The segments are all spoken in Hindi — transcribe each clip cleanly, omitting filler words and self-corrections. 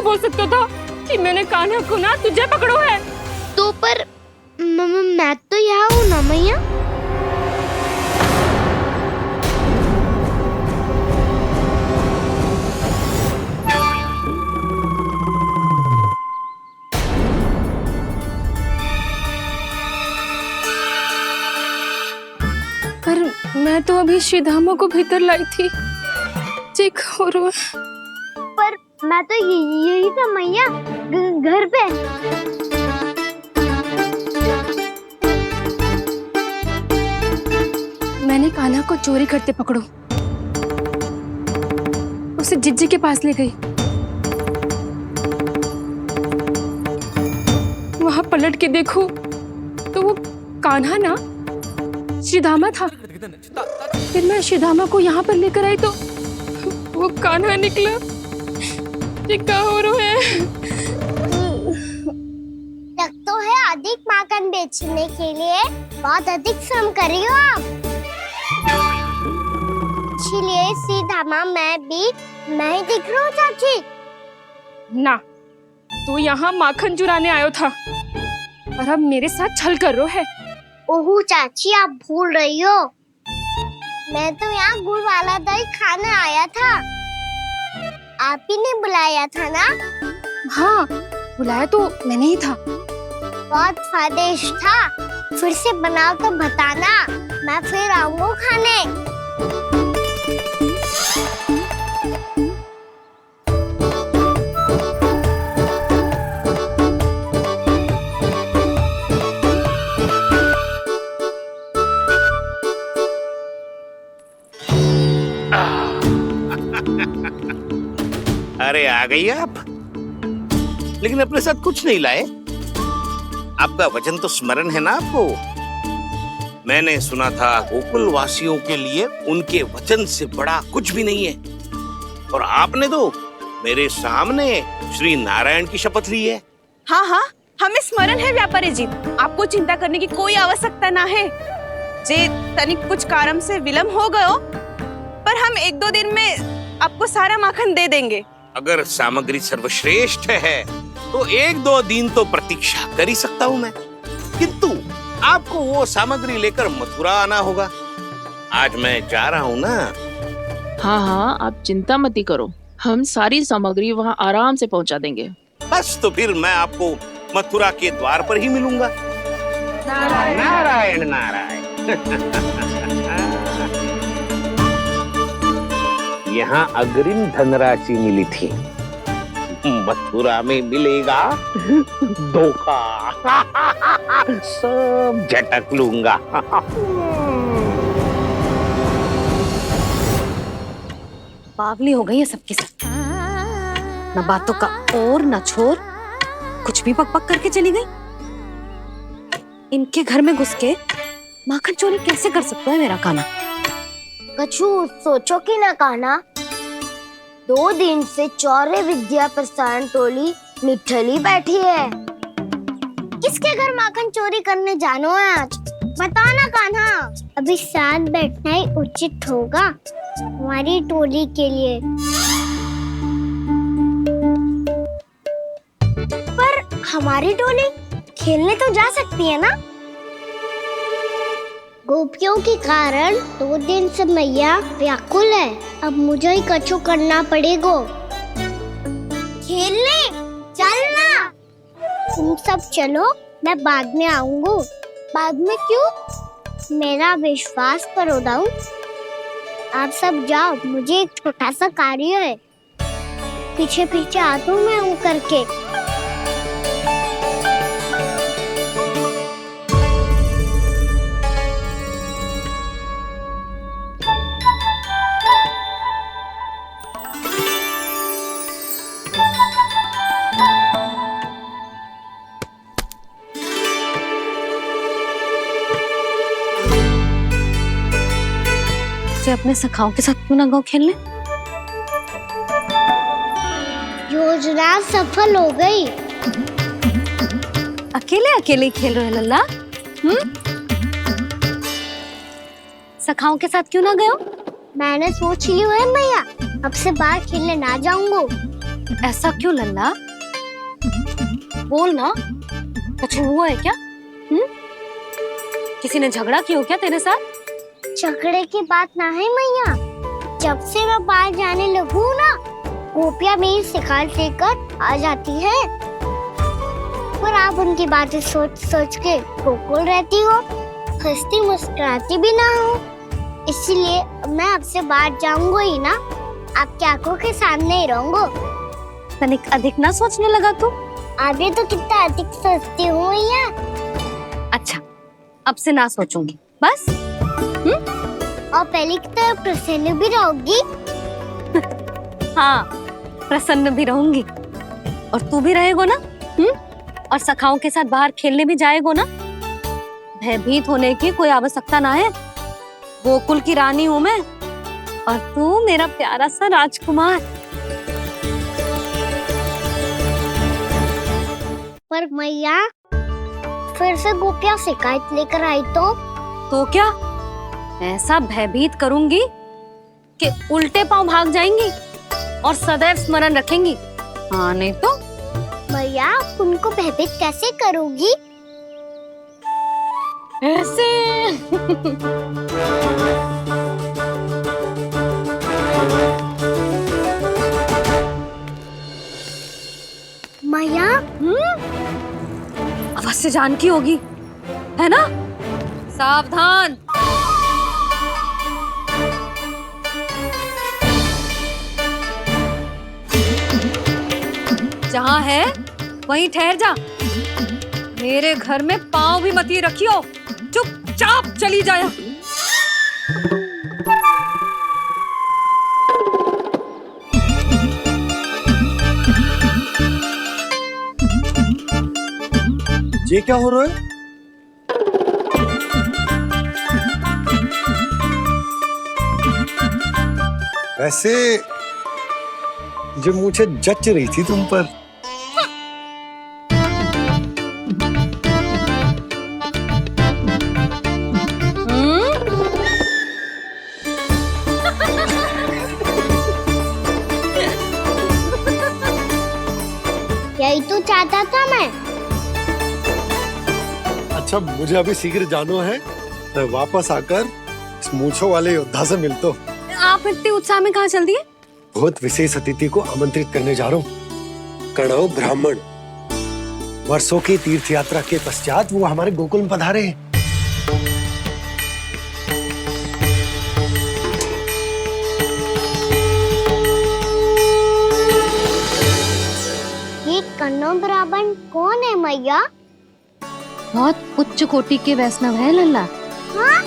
बोल सकता था कि मैंने कान्हा को ना तुझे पकड़ो है। तो पर मैं तो यहाँ हूँ ना मैया। पर मैं तो अभी श्रीधामा को भीतर लाई थी। चेक हो रहा है। पर मैं तो यही था मैया, घर पे। मैंने कान्हा को चोरी करते पकड़ो, उसे जिज्जी के पास ले गई। वहां पलट के देखो तो वो कान्हा ना श्रीधामा था। फिर मैं श्रीधामा को यहाँ पर लेकर आई तो वो कान्हा निकला। ये क्या हो रहा है? लग तो है अधिक माखन बेचने के लिए बहुत अधिक श्रम कर रही हो आप। इसलिए श्रीधामा मैं ही दिख रहा हूँ चाची। ना, तू यहाँ माखन चुराने आयो था और अब मेरे साथ छल कर रो है। ओह चाची, आप भूल रही हो, मैं तो यहाँ गुड़ वाला दही खाने आया था। आप ही ने बुलाया था ना? हाँ, बुलाया तो मैंने ही था। बहुत स्वादिष्ट था, फिर से बनाओ तो बताना, मैं फिर आऊंगा खाने। अरे आ गई आप, लेकिन अपने साथ कुछ नहीं लाए। आपका वचन तो स्मरण है ना आपको? मैंने सुना था गोकुल वासियों के लिए उनके वचन से बड़ा कुछ भी नहीं है, और आपने तो मेरे सामने श्री नारायण की शपथ ली है। हाँ हाँ, हमें स्मरण है व्यापारी जी, आपको चिंता करने की कोई आवश्यकता ना है। जे तनिक कुछ कारण से विलंब हो गयो, पर हम 1-2 दिन में आपको सारा माखन दे देंगे। अगर सामग्री सर्वश्रेष्ठ है तो 1-2 दिन तो प्रतीक्षा कर ही सकता हूँ मैं, किंतु आपको वो सामग्री लेकर मथुरा आना होगा। आज मैं जा रहा हूँ ना। हाँ हाँ, आप चिंता मत करो, हम सारी सामग्री वहाँ आराम से पहुँचा देंगे। बस तो फिर मैं आपको मथुरा के द्वार पर ही मिलूंगा। नारायण नारायण। यहाँ अग्रिम धनराशि मिली थी, मथुरा में मिलेगा धोखा। सब झटक लूंगा। बावली हो गई है सबकी सब, न बातों का और न छोर, कुछ भी बक बक करके चली गई। इनके घर में घुस के माखन चोरी कैसे कर सकता है मेरा कान्हा? कछु सोचो कि ना कान्हा, 2 दिन से चौर्य विद्या प्रसारण टोली निठली बैठी है। किसके घर माखन चोरी करने जानो है आज? बताओ ना कान्हा। अभी साथ बैठना ही उचित होगा हमारी टोली के लिए। पर हमारी टोली खेलने तो जा सकती है ना? गोपियों के कारण 2 दिन से मैया व्याकुल है, अब मुझे ही कछु करना पड़ेगा। खेलने चलना, तुम सब चलो, मैं बाद में आऊंगा। बाद में क्यों? मेरा विश्वास करो दाऊ, आप सब जाओ, मुझे एक छोटा सा कार्य है। पीछे पीछे आता हूँ मैं हूँ करके। अपने सखाओं के साथ क्यों ना गाँव खेलने? योजना सफल हो गई। अकेले अकेले खेल रहे लल्ला? सखाओं के साथ क्यों ना गए हो? मैंने सोच लिया है मैया, अब से बाहर खेलने ना जाऊंगा। ऐसा क्यों लल्ला? बोल ना, कुछ हुआ है क्या? किसी ने झगड़ा किया हो क्या तेरे साथ? झगड़े की बात ना है मैया। जब से मैं बाहर जाने लगू ना, गोपियाँ मेरी शिकायत लेकर आ जाती है। पर आप उनकी बातें सोच सोच के गोकुल रहती हो, हंसती मुस्कुराती भी ना हो। इसलिए मैं आपसे बाहर जाऊंगा ही ना, आपकी आंखों के सामने ही रहूंगा। तनिक अधिक ना सोचने लगा तू? आगे तो कितना अधिक सोचती हूँ मैया। अच्छा, अब से ना सोचूंगी बस। और पहले की तरह प्रसन्न भी रहोगी। हाँ, प्रसन्न भी रहूंगी। और तू भी रहेगो ना? और सखाओं के साथ बाहर खेलने भी जाएगो ना? भयभीत होने की कोई आवश्यकता ना है। गोकुल की रानी हूँ मैं, और तू मेरा प्यारा सा राजकुमार। पर मैया, फिर से गोपियाँ शिकायत लेकर आई तो क्या ऐसा भयभीत करूंगी कि उल्टे पांव भाग जाएंगी और सदैव स्मरण रखेंगी? हाँ नहीं तो? मैया, आप उनको भयभीत कैसे करोगी? ऐसे। मैया, अवश्य जानकी होगी, है ना? सावधान। जहाँ है वहीं ठहर जा। मेरे घर में पाँव भी मत ही रखियो, चुपचाप चली जाया। ये क्या हो रहा है? वैसे जो मुझे जच रही थी तुम पर। यही तो चाहता था मैं। अच्छा, मुझे अभी शीघ्र जाना है। मैं वापस आकर इस मूंछों वाले योद्धा से मिलता हूँ। आप इतने उत्साह में कहाँ चल दिए? बहुत विशेष अतिथि को आमंत्रित करने जा रहा हूँ। कणव ब्राह्मण। वर्षों की तीर्थ यात्रा के पश्चात वो हमारे गोकुल में पधारे हैं। ये कन्नौ ब्राह्मण कौन है मैया? बहुत उच्च कोटि के वैष्णव है लल्ला। हाँ?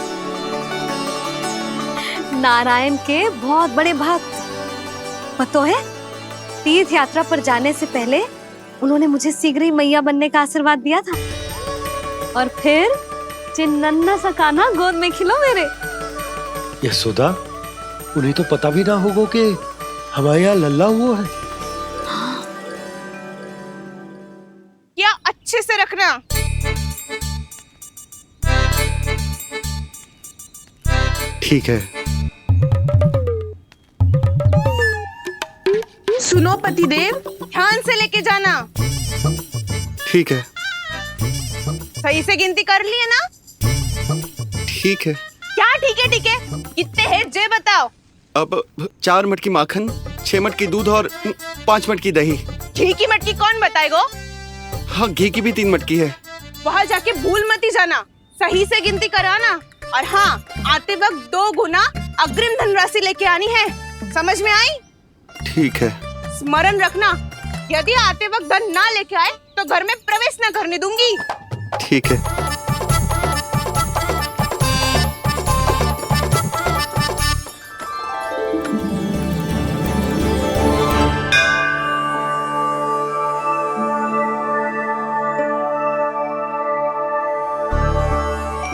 नारायण के बहुत बड़े भक्त। पता है, तीर्थ यात्रा पर जाने से पहले उन्होंने मुझे शीघ्र ही मैया बनने का आशीर्वाद दिया था। और फिर चिन्नन्ना सा कान्हा गोद में खिलो मेरे। यशोदा, उन्हें तो पता भी ना होगा कि हमारे यहाँ लल्ला हुआ है। क्या अच्छे से रखना। ठीक है। सुनो पतिदेव, ध्यान से लेके जाना। ठीक है। सही से गिनती कर लिए ना? ठीक है। क्या ठीक है? ठीक है, कितने हैं जे बताओ। अब 4 मटकी माखन, 6 मटकी दूध और 5 मटकी दही। घी की मटकी कौन बताएगो? हाँ, घी की भी 3 मटकी है। वहाँ जाके भूल मत ही जाना, सही से गिनती कराना। और हाँ, आते वक्त 2 गुना अग्रिम धनराशि लेके आनी है। समझ में आई? ठीक है। स्मरण रखना, यदि आते वक्त धन ना लेके आए तो घर में प्रवेश न करने दूंगी। ठीक है।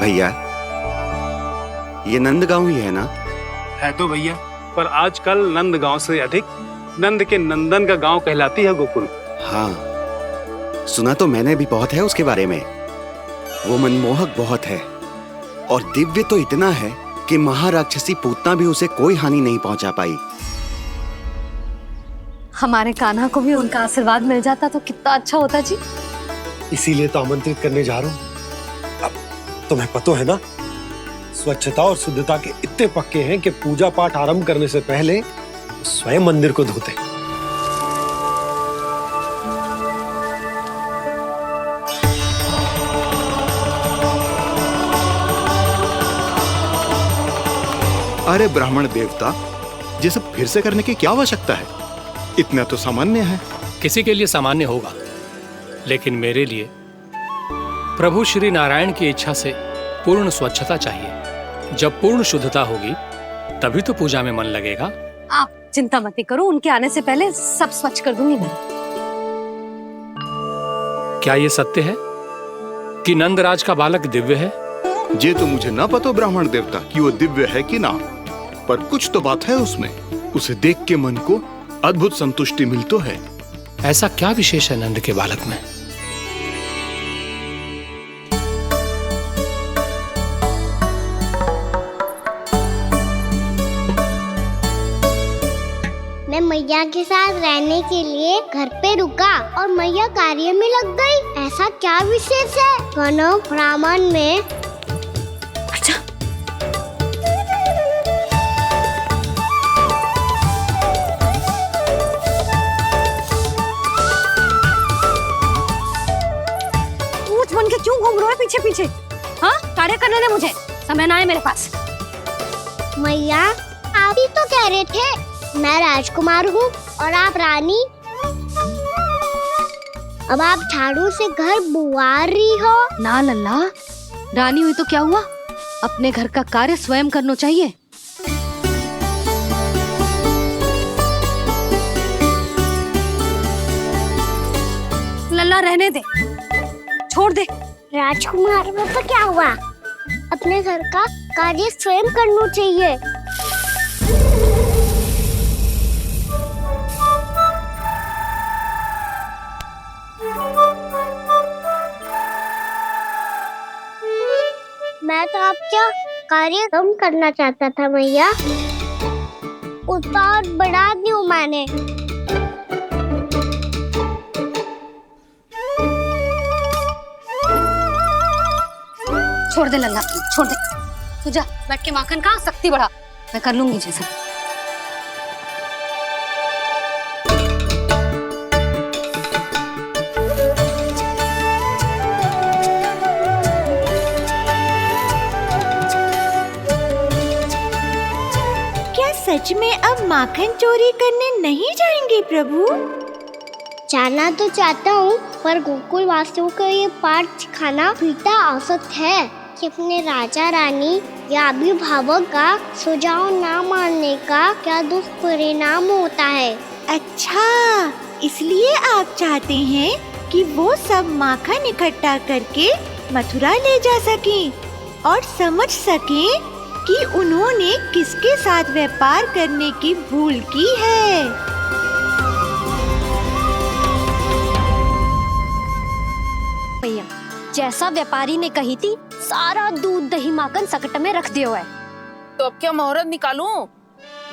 भैया, ये नंदगांव ही है ना? है तो भैया, पर आजकल नंदगांव से अधिक नंद के नंदन का गांव कहलाती है गोकुल। हाँ, सुना तो मैंने भी बहुत है उसके बारे में। वो मनमोहक बहुत है और दिव्य तो इतना है कि महाराक्षसी पूतना भी उसे कोई हानि नहीं पहुंचा पाई। हमारे कान्हा को भी उनका आशीर्वाद मिल जाता तो कितना अच्छा होता जी। इसीलिए तो आमंत्रित करने जा रहा हूँ। अब तुम्हें पता है ना, स्वच्छता और शुद्धता के इतने पक्के हैं कि पूजा पाठ आरंभ करने से पहले स्वयं मंदिर को धोते। अरे ब्राह्मण देवता, ये सब फिर से करने की क्या आवश्यकता है? इतना तो सामान्य है। किसी के लिए सामान्य होगा, लेकिन मेरे लिए प्रभु श्री नारायण की इच्छा से पूर्ण स्वच्छता चाहिए। जब पूर्ण शुद्धता होगी तभी तो पूजा में मन लगेगा। आप चिंता मत करो, उनके आने से पहले सब स्वच्छ कर दूंगी मैं। क्या ये सत्य है कि नंदराज का बालक दिव्य है? ये तो मुझे ना पता ब्राह्मण देवता कि वो दिव्य है कि ना, पर कुछ तो बात है उसमें। उसे देख के मन को अद्भुत संतुष्टि मिल तो है। ऐसा क्या विशेष है नंद के बालक में? मैं मैया के साथ रहने के लिए घर पे रुका और मैया कार्य में लग गई। ऐसा क्या विशेष है कौनो ब्राह्मण में? अच्छा, ऊंच बन के क्यों घूम रहे हो पीछे पीछे? हाँ, कार्य करने दे मुझे, समय ना है मेरे पास। मैया, आप ही तो कह रहे थे मैं राजकुमार हूँ और आप रानी। अब आप झाड़ू से घर बुआ रही हो। ना लल्ला, रानी हुई तो क्या हुआ, अपने घर का कार्य स्वयं करना चाहिए। लल्ला रहने दे, छोड़ दे। राजकुमार में तो क्या हुआ, अपने घर का कार्य स्वयं करना चाहिए। मैं तो आपका कार्य कम करना चाहता था मैया, उतना और बढ़ा दूं मैंने। छोड़ दे लल्ला, छोड़ दे। तू जा बैठ के माखन खा, शक्ति बढ़ा, मैं कर लूंगी जैसा। सच में अब माखन चोरी करने नहीं जाएंगे प्रभु? जाना तो चाहता हूँ, पर गोकुल वासियों को ये पाठ सिखाना पिता औसत है कि अपने राजा रानी या अभिभावक का सुझाव ना मानने का क्या दुष्परिणाम होता है। अच्छा, इसलिए आप चाहते हैं कि वो सब माखन इकट्ठा करके मथुरा ले जा सकें और समझ सकें कि उन्होंने किसके साथ व्यापार करने की भूल की है। भैया, जैसा व्यापारी ने कही थी, सारा दूध दही माखन सकट में रख दिया है। तो अब क्या मुहूर्त निकालूं?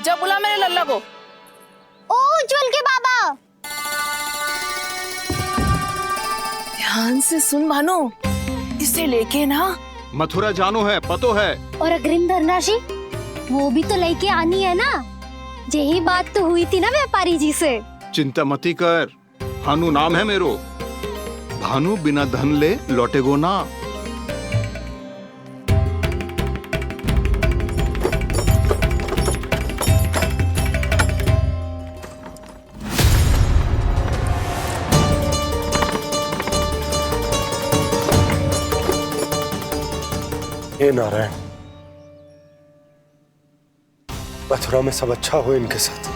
जा बुला मेरे लल्ला को। ओ उज्जवल के बाबा, ध्यान से सुन भानु, इसे लेके ना मथुरा जानो है, पतो है। और अग्रिम धनराशि वो भी तो लेके आनी है ना। यही बात तो हुई थी ना व्यापारी जी से। चिंता मती कर, भानु नाम है मेरो। भानु बिना धन ले लौटेगो ना। हे नारायण, मथुरा में सब अच्छा हो इनके साथ।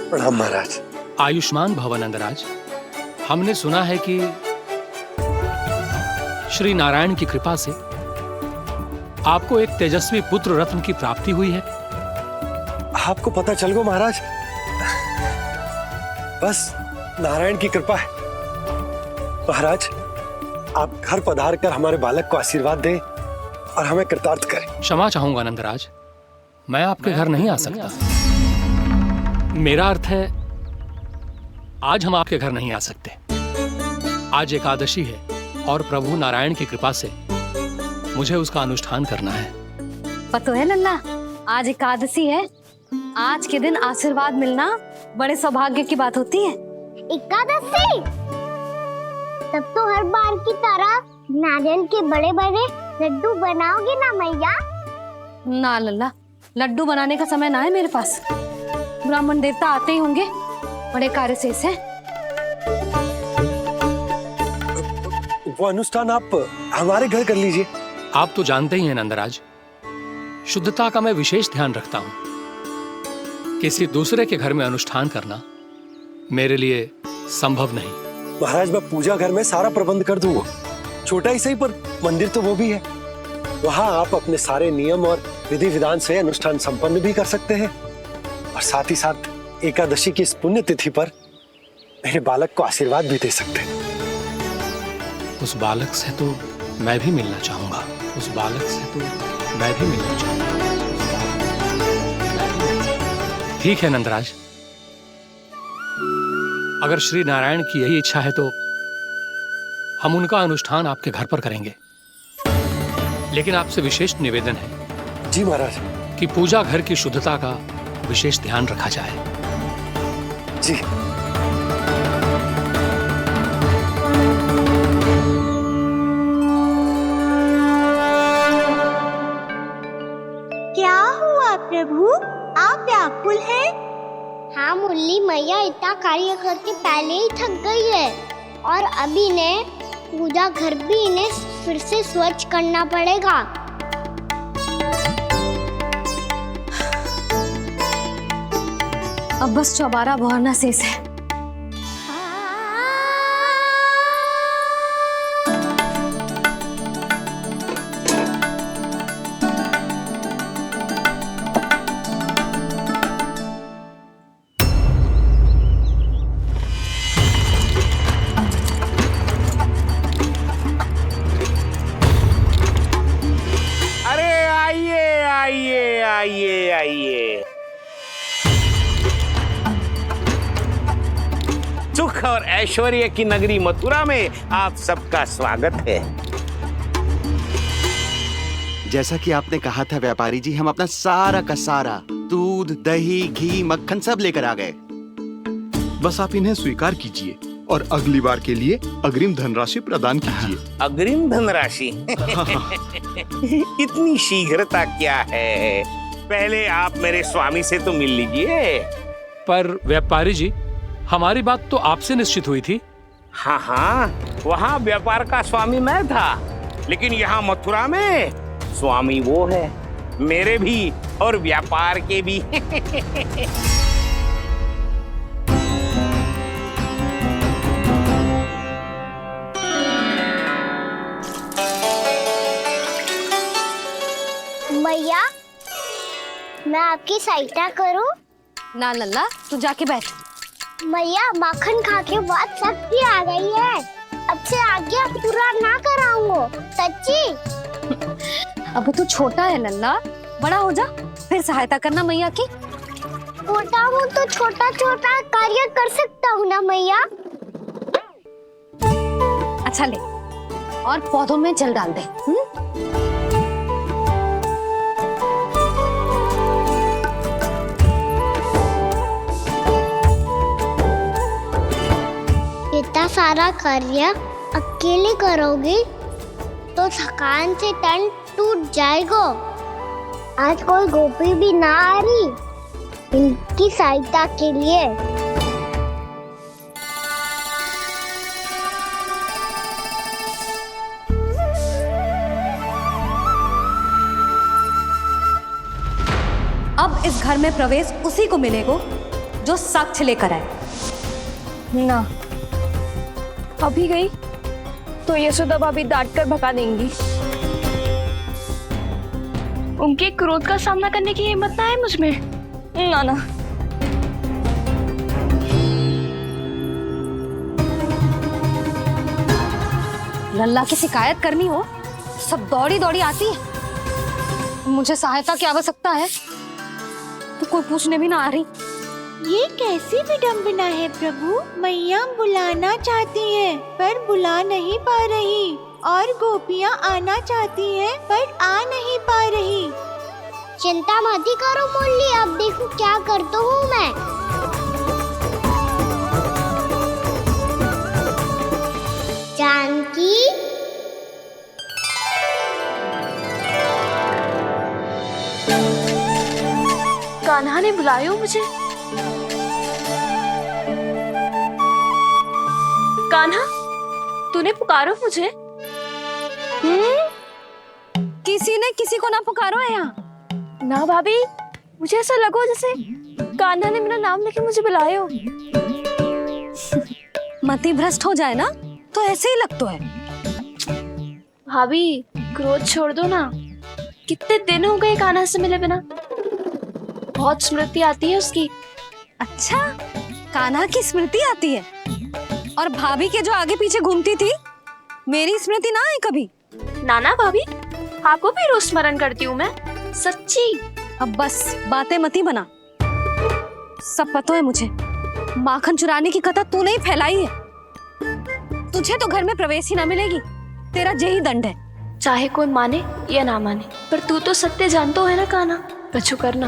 प्रणाम महाराज। आयुष्मान भव नंदराज। हमने सुना है कि श्री नारायण की कृपा से आपको एक तेजस्वी पुत्र रत्न की प्राप्ति हुई है। आपको पता चल गो महाराज, बस नारायण की कृपा है। महाराज, आप घर पधार कर हमारे बालक को आशीर्वाद दें और हमें कृतार्थ करें। क्षमा चाहूंगा नंदराज, मैं आपके घर नहीं आ सकता। मेरा अर्थ है आज हम आपके घर नहीं आ सकते। आज एकादशी है और प्रभु नारायण की कृपा से मुझे उसका अनुष्ठान करना है। पता है लल्ला, आज एकादशी है। आज के दिन आशीर्वाद मिलना बड़े सौभाग्य की बात होती है। एकादशी? तब तो हर बार की तरह नारियल के बड़े बड़े लड्डू बनाओगे ना मैया? ना लल्ला, लड्डू बनाने का समय ना है मेरे पास। ब्राह्मण देवता आते ही होंगे, बड़े कार्य शेष है। वो अनुष्ठान आप हमारे घर कर लीजिए। आप तो जानते ही हैं नंदराज, शुद्धता का मैं विशेष ध्यान रखता हूं। किसी दूसरे के घर में अनुष्ठान करना मेरे लिए संभव नहीं। महाराज, मैं पूजा घर में सारा प्रबंध कर दूंगा। छोटा ही सही, पर मंदिर तो वो भी है। वहां आप अपने सारे नियम और विधि विधान से अनुष्ठान संपन्न भी कर सकते हैं और साथ ही साथ एकादशी की इस पुण्य तिथि पर मेरे बालक को आशीर्वाद भी दे सकते हैं। उस बालक से तो मैं भी मिलना चाहूंगा। उस बालक से तो मैं भी मिलना चाहूंगा। ठीक है नंदराज, अगर श्री नारायण की यही इच्छा है तो हम उनका अनुष्ठान आपके घर पर करेंगे। लेकिन आपसे विशेष निवेदन है जी महाराज, कि पूजा घर की शुद्धता का विशेष ध्यान रखा जाए। जी। क्या हुआ प्रभु, आप व्याकुल हैं? हाँ मुरली, मैया इतना कार्य करके पहले ही थक गई है और अभी ने पूजा घर भी इन्हें फिर से स्वच्छ करना पड़ेगा। अब बस चौबारा बहाना शेष है। आइए। सुख और ऐश्वर्य की नगरी मथुरा में आप सबका स्वागत है। जैसा कि आपने कहा था व्यापारी जी, हम अपना सारा का सारा दूध, दही, घी, मक्खन सब लेकर आ गए। बस आप इन्हें स्वीकार कीजिए और अगली बार के लिए अग्रिम धनराशि प्रदान कीजिए। अग्रिम धनराशि? इतनी शीघ्रता क्या है? पहले आप मेरे स्वामी से तो मिल लीजिए। पर व्यापारी जी, हमारी बात तो आपसे निश्चित हुई थी। हाँ, वहाँ व्यापार का स्वामी मैं था, लेकिन यहाँ मथुरा में स्वामी वो है, मेरे भी और व्यापार के भी। मैया, मैं आपकी सहायता करूं? ना लल्ला, तू जाके बैठ। मैया, माखन खा के बहुत शक्ति आ गई है। अब से आगे पूरा ना कराऊंगा, सच्ची। अब तू छोटा है लल्ला, बड़ा हो जा फिर सहायता करना मैया की। छोटा हूँ तो छोटा छोटा कार्य कर सकता हूँ ना मैया। अच्छा ले, और पौधों में जल डाल दे। इतना सारा कार्य अकेले करोगे तो थकान से तन टूट जाएगा। आज कोई गोपी भी ना आ रही इनकी सहायता के लिए। अब इस घर में प्रवेश उसी को मिलेगा जो साक्ष्य लेकर आए। ना, अभी गई तो यशोदा भाभी डांट कर भगा देंगी। उनके क्रोध का सामना करने की हिम्मत ना है मुझ में। ना। लल्ला की शिकायत करनी हो सब दौड़ी दौड़ी आती है। मुझे सहायता की आवश्यकता है तो कोई पूछने भी ना आ रही। ये कैसी विडंबना है प्रभु। मैया बुलाना चाहती हैं पर बुला नहीं पा रही, और गोपियाँ आना चाहती हैं पर आ नहीं पा रही। चिंता मत ही करो मुरली, अब देखो क्या करता हूँ मैं। जानकी, कान्हा ने बुलाया मुझे। कान्हा, तूने पुकारो मुझे। किसी ने किसी को ना पुकारो है यहाँ। ना भाभी, मुझे ऐसा लगो जैसे कान्हा ने मेरा नाम लेके मुझे बुलायो। मति भ्रष्ट हो जाए ना तो ऐसे ही लगता है। भाभी, क्रोध छोड़ दो ना। कितने दिन हो गए कान्हा से मिले बिना। बहुत स्मृति आती है उसकी। अच्छा, कान्हा की स्मृति आती है? और भाभी के जो आगे पीछे घूमती थी, मेरी स्मृति ना आई कभी? नाना भाभी, आपको भी रोज स्मरण करती हूँ मैं, सच्ची। अब बस बातें मत ही बना। सब पता है मुझे। माखन चुराने की कथा तूने ही फैलाई है। तुझे तो घर में प्रवेश ही ना मिलेगी। तेरा यही दंड है। चाहे कोई माने या ना माने, पर तू तो सत्य जानता है ना कान्हा। पछू करना।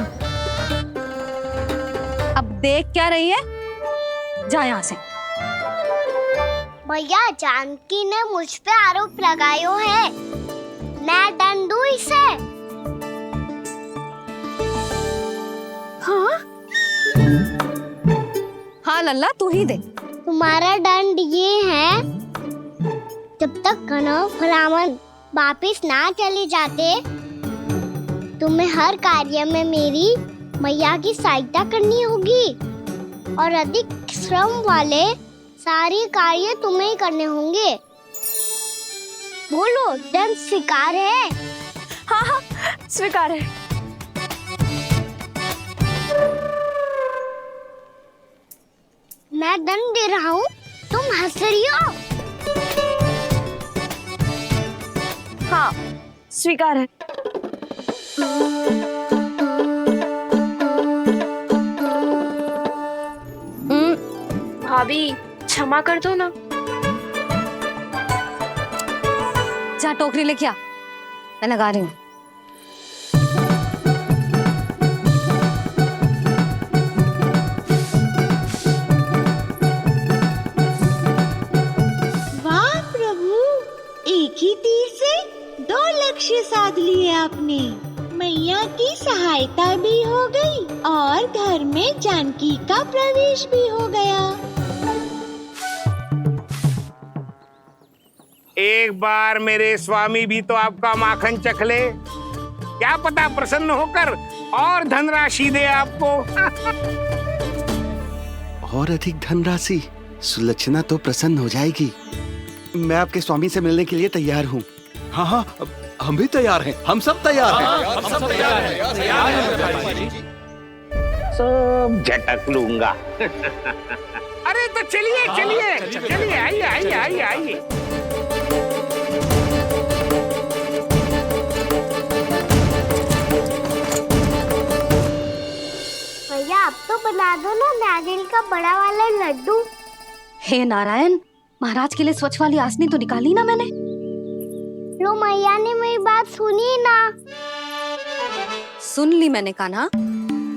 अब देख क्या रही है, जा यहाँ से। भैया, जानकी ने मुझ पे आरोप लगायो है, मैं दंड दूं इसे। हाँ हाँ लल्ला, तू ही दे। तुम्हारा दंड ये है, जब तक कनव ब्राह्मण वापिस ना चले जाते, तुम्हें हर कार्य में मेरी मैया की सहायता करनी होगी, और अधिक श्रम वाले सारे कार्य तुम्हें ही करने होंगे। बोलो, दंड स्वीकार है? हाँ हाँ, स्वीकार है। मैं दंड दे रहा हूँ, तुम हंस रही हो? हाँ, स्वीकार है। भाभी, क्षमा कर दो ना। जा टोकरी लेके आ, मैं लगा रही हूँ। वाह प्रभु, एक ही तीर से 2 लक्ष्य साध लिए आपने। मैया की सहायता भी हो गई और घर में जानकी का प्रवेश भी हो गया। एक बार मेरे स्वामी भी तो आपका माखन चख ले, क्या पता प्रसन्न होकर और धनराशि दे आपको। और अधिक धनराशि? सुलक्षणा तो प्रसन्न हो जाएगी। मैं आपके स्वामी से मिलने के लिए तैयार हूँ। हाँ हाँ, हम भी तैयार हैं। हम सब तैयार हैं। हम सब तैयार हैं। सब झटक लूंगा। अरे तो चलिए चलिए चलिए, आइए आइए आइए आइए। भैया, अब तो बना दो ना नारियल का बड़ा वाला लड्डू। हे नारायण, महाराज के लिए स्वच्छ वाली आसनी तो निकाली ना मैंने। लो, मैया ने मेरी बात सुनी ना। सुन ली मैंने कान्हा।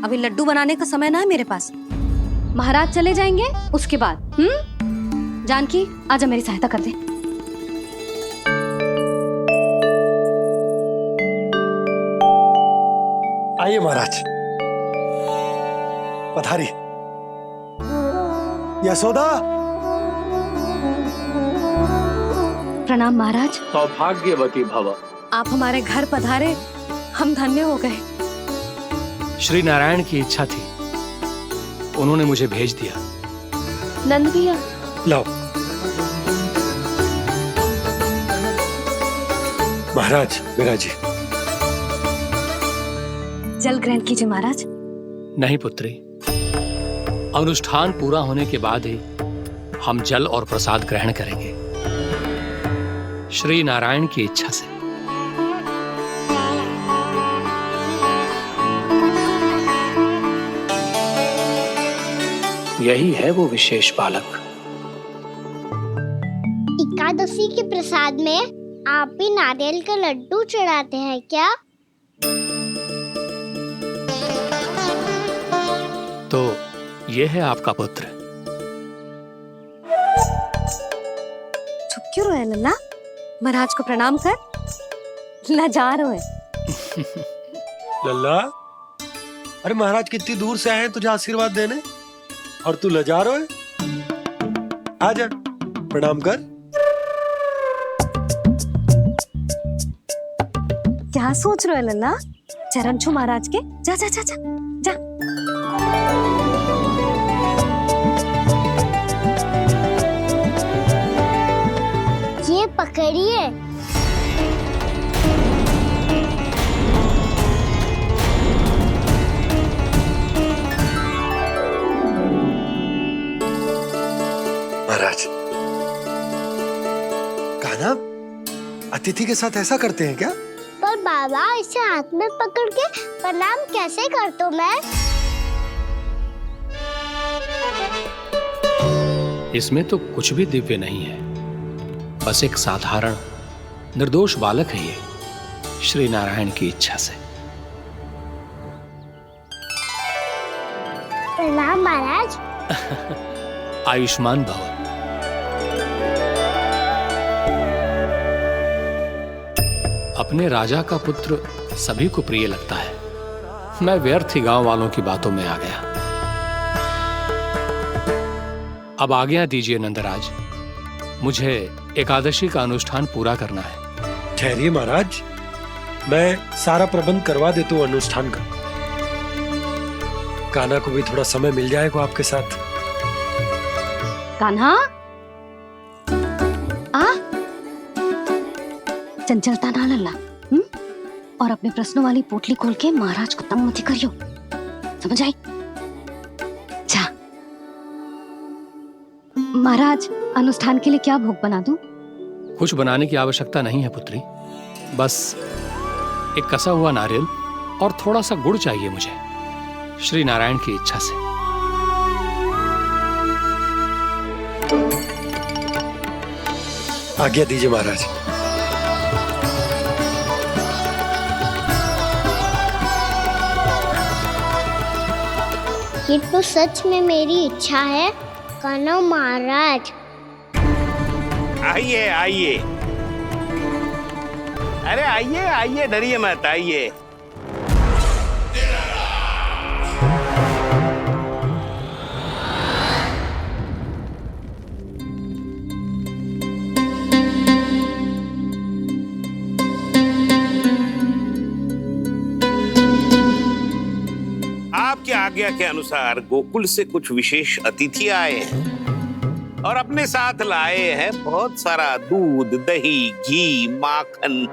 अभी लड्डू बनाने का समय ना है मेरे पास। महाराज चले जाएंगे उसके बाद। जानकी, आजा मेरी सहायता कर दे। आइए महाराज, पधारी। यशोदा। प्रणाम महाराज। सौभाग्यवती भव। आप हमारे घर पधारे, हम धन्य हो गए। श्री नारायण की इच्छा थी, उन्होंने मुझे भेज दिया। नंद भैया, लाओ। महाराज, विराजी। जल ग्रहण कीजिए महाराज। नहीं पुत्री, अनुष्ठान पूरा होने के बाद ही हम जल और प्रसाद ग्रहण करेंगे। श्री नारायण की इच्छा से। यही है वो विशेष बालक। एकादशी के प्रसाद में आप भी नारियल के लड्डू चढ़ाते हैं क्या? तो ये है आपका पुत्र। चुप क्यों रहे लल्ला? महाराज को प्रणाम कर। लाचार हुए। लल्ला, अरे महाराज कितनी दूर से आए हैं तुझे आशीर्वाद देने, और तू लजा रहा है? आजा, प्रणाम कर। क्या सोच रहे हो लल्ला? चरण छू महाराज के। जा जा जा जा जा। ये पकड़िए। महाराज, कान्हा अतिथि के साथ ऐसा करते हैं क्या? पर बाबा, इसे हाथ में पकड़ के प्रणाम कैसे करता हूँ मैं? इसमें तो कुछ भी दिव्य नहीं है, बस एक साधारण निर्दोष बालक है ये, श्री नारायण की इच्छा से। प्रणाम महाराज। आयुष्मान भव। अपने राजा का पुत्र सभी को प्रिय लगता है। मैं व्यर्थ ही गांव वालों की बातों में आ गया। अब आज्ञा दीजिए नंदराज, मुझे एकादशी का अनुष्ठान पूरा करना है। ठहरिए महाराज, मैं सारा प्रबंध करवा देता हूँ अनुष्ठान का। कान्हा को भी थोड़ा समय मिल जाएगा आपके साथ। कान्हा, आ चंचलता ना लल्ला। और अपने प्रश्नों वाली पोटली खोल के महाराज को तंग मत करियो, समझ आई? जा। महाराज, अनुष्ठान के लिए क्या भोग बना दूं? कुछ बनाने की आवश्यकता नहीं है पुत्री, बस एक कसा हुआ नारियल और थोड़ा सा गुड़ चाहिए मुझे, श्री नारायण की इच्छा से। आज्ञा दीजिए महाराज। ये तो सच में मेरी इच्छा है कान्हा महाराज। आइए आइए, अरे आइए आइए, डरिए मत, आइए। आपकी आज्ञा के अनुसार गोकुल से कुछ विशेष अतिथि आए हैं और अपने साथ लाए हैं बहुत सारा दूध, दही, घी, माखन।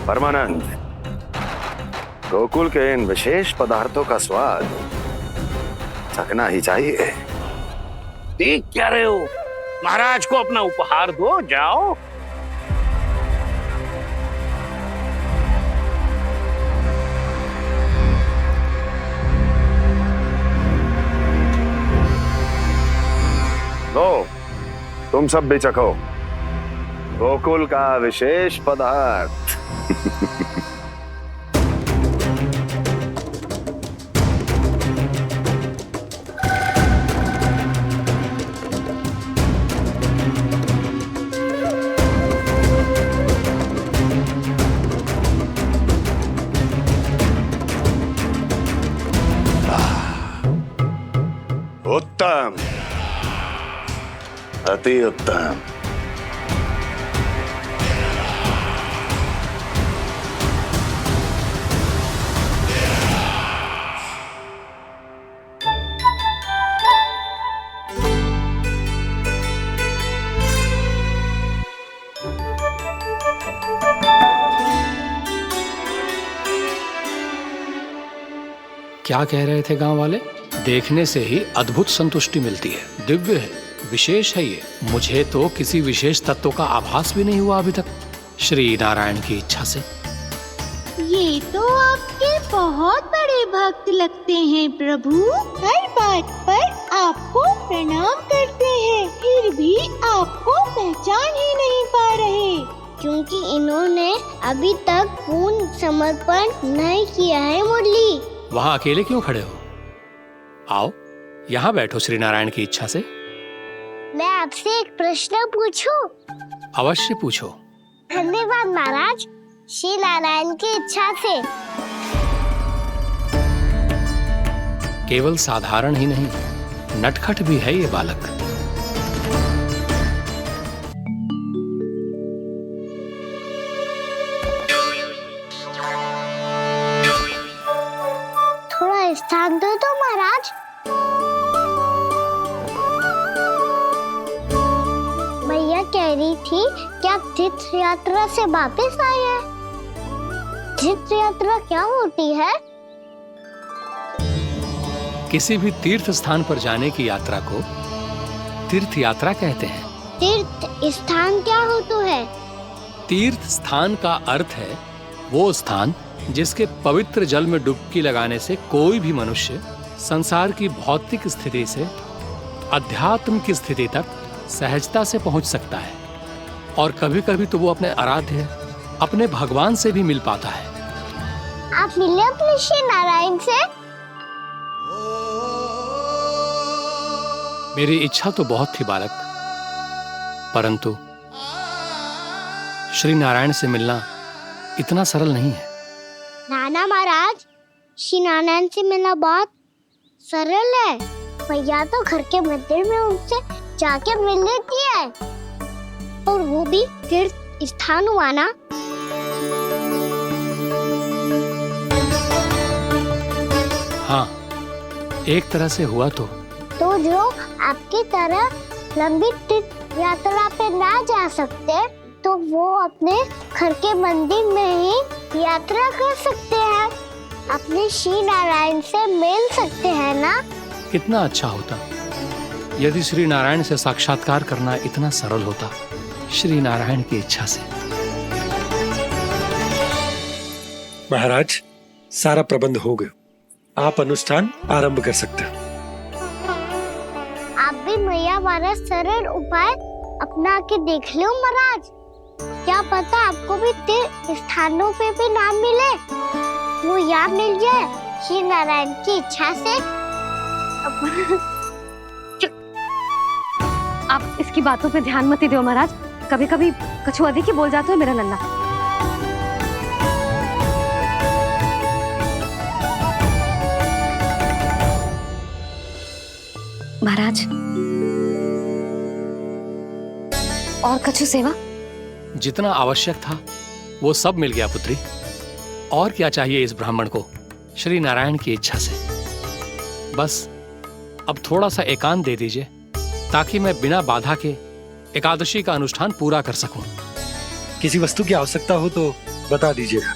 परमानंद, गोकुल के इन विशेष पदार्थों का स्वाद चखना ही चाहिए। देख क्या रहे हो? महाराज को अपना उपहार दो, जाओ। लो, तुम सब भी चखो गोकुल का विशेष पदार्थ। उत्तम, अति उत्तम। क्या कह रहे थे गांव वाले? देखने से ही अद्भुत संतुष्टि मिलती है, दिव्य है, विशेष है ये। मुझे तो किसी विशेष तत्व का आभास भी नहीं हुआ अभी तक, श्री नारायण की इच्छा से। ये तो आपके बहुत बड़े भक्त लगते हैं प्रभु। हर बात पर आपको प्रणाम करते हैं, फिर भी आपको पहचान ही नहीं पा रहे। क्योंकि इन्होंने अभी तक पूर्ण समर्पण नहीं किया है मुरली। वहां अकेले क्यों खड़े हो? आओ यहाँ बैठो श्री नारायण की इच्छा से। मैं आपसे एक प्रश्न पूछूं? अवश्य पूछो। धन्यवाद महाराज। श्री नारायण की इच्छा से। केवल साधारण ही नहीं, नटखट भी है ये बालक। थोड़ा स्थान दो तो महाराज। भैया कह रही थी कि आप तीर्थ यात्रा से वापस आए हैं। तीर्थ यात्रा क्या होती है? किसी भी तीर्थ स्थान पर जाने की यात्रा को तीर्थ यात्रा कहते हैं। तीर्थ स्थान क्या होता है? तीर्थ स्थान का अर्थ है वो स्थान जिसके पवित्र जल में डुबकी लगाने से कोई भी मनुष्य संसार की भौतिक स्थिति से अध्यात्म की स्थिति तक सहजता से पहुंच सकता है, और कभी कभी तो वो अपने आराध्य, अपने भगवान से भी मिल पाता है। आप मिले अपने श्री नारायण से? मेरी इच्छा तो बहुत थी बालक, परंतु श्री नारायण से मिलना इतना सरल नहीं है। नाना महाराज, श्री नारायण से मिलना बहुत सरल है। भैया तो घर के मंदिर में उनसे जाके मिल लेती है, और वो भी तीर्थ स्थान हुआ ना। हाँ, एक तरह से हुआ तो जो आपकी तरह लंबी तीर्थ यात्रा पे ना जा सकते, तो वो अपने घर के मंदिर में ही यात्रा कर सकते हैं, अपने श्री नारायण से मिल सकते हैं ना। कितना अच्छा होता यदि श्री नारायण से साक्षात्कार करना इतना सरल होता, श्री नारायण की इच्छा से। महाराज, सारा प्रबंध हो गया, आप अनुष्ठान आरंभ कर सकते हैं। आप भी मैया वाला सरल उपाय अपना के देख लो महाराज। क्या पता आपको भी तीर्थ स्थानों पे भी नाम मिले, वो याद मिल जाए श्री नारायण की इच्छा से। आप इसकी बातों पे ध्यान मत दो महाराज, कभी कभी कछु अधिक ही बोल जाते हो मेरा लल्ला। महाराज, और कछु सेवा? जितना आवश्यक था वो सब मिल गया पुत्री। और क्या चाहिए इस ब्राह्मण को श्री नारायण की इच्छा से? बस अब थोड़ा सा एकांत दे दीजिए, ताकि मैं बिना बाधा के एकादशी का अनुष्ठान पूरा कर सकूं। किसी वस्तु की आवश्यकता हो तो बता दीजिएगा।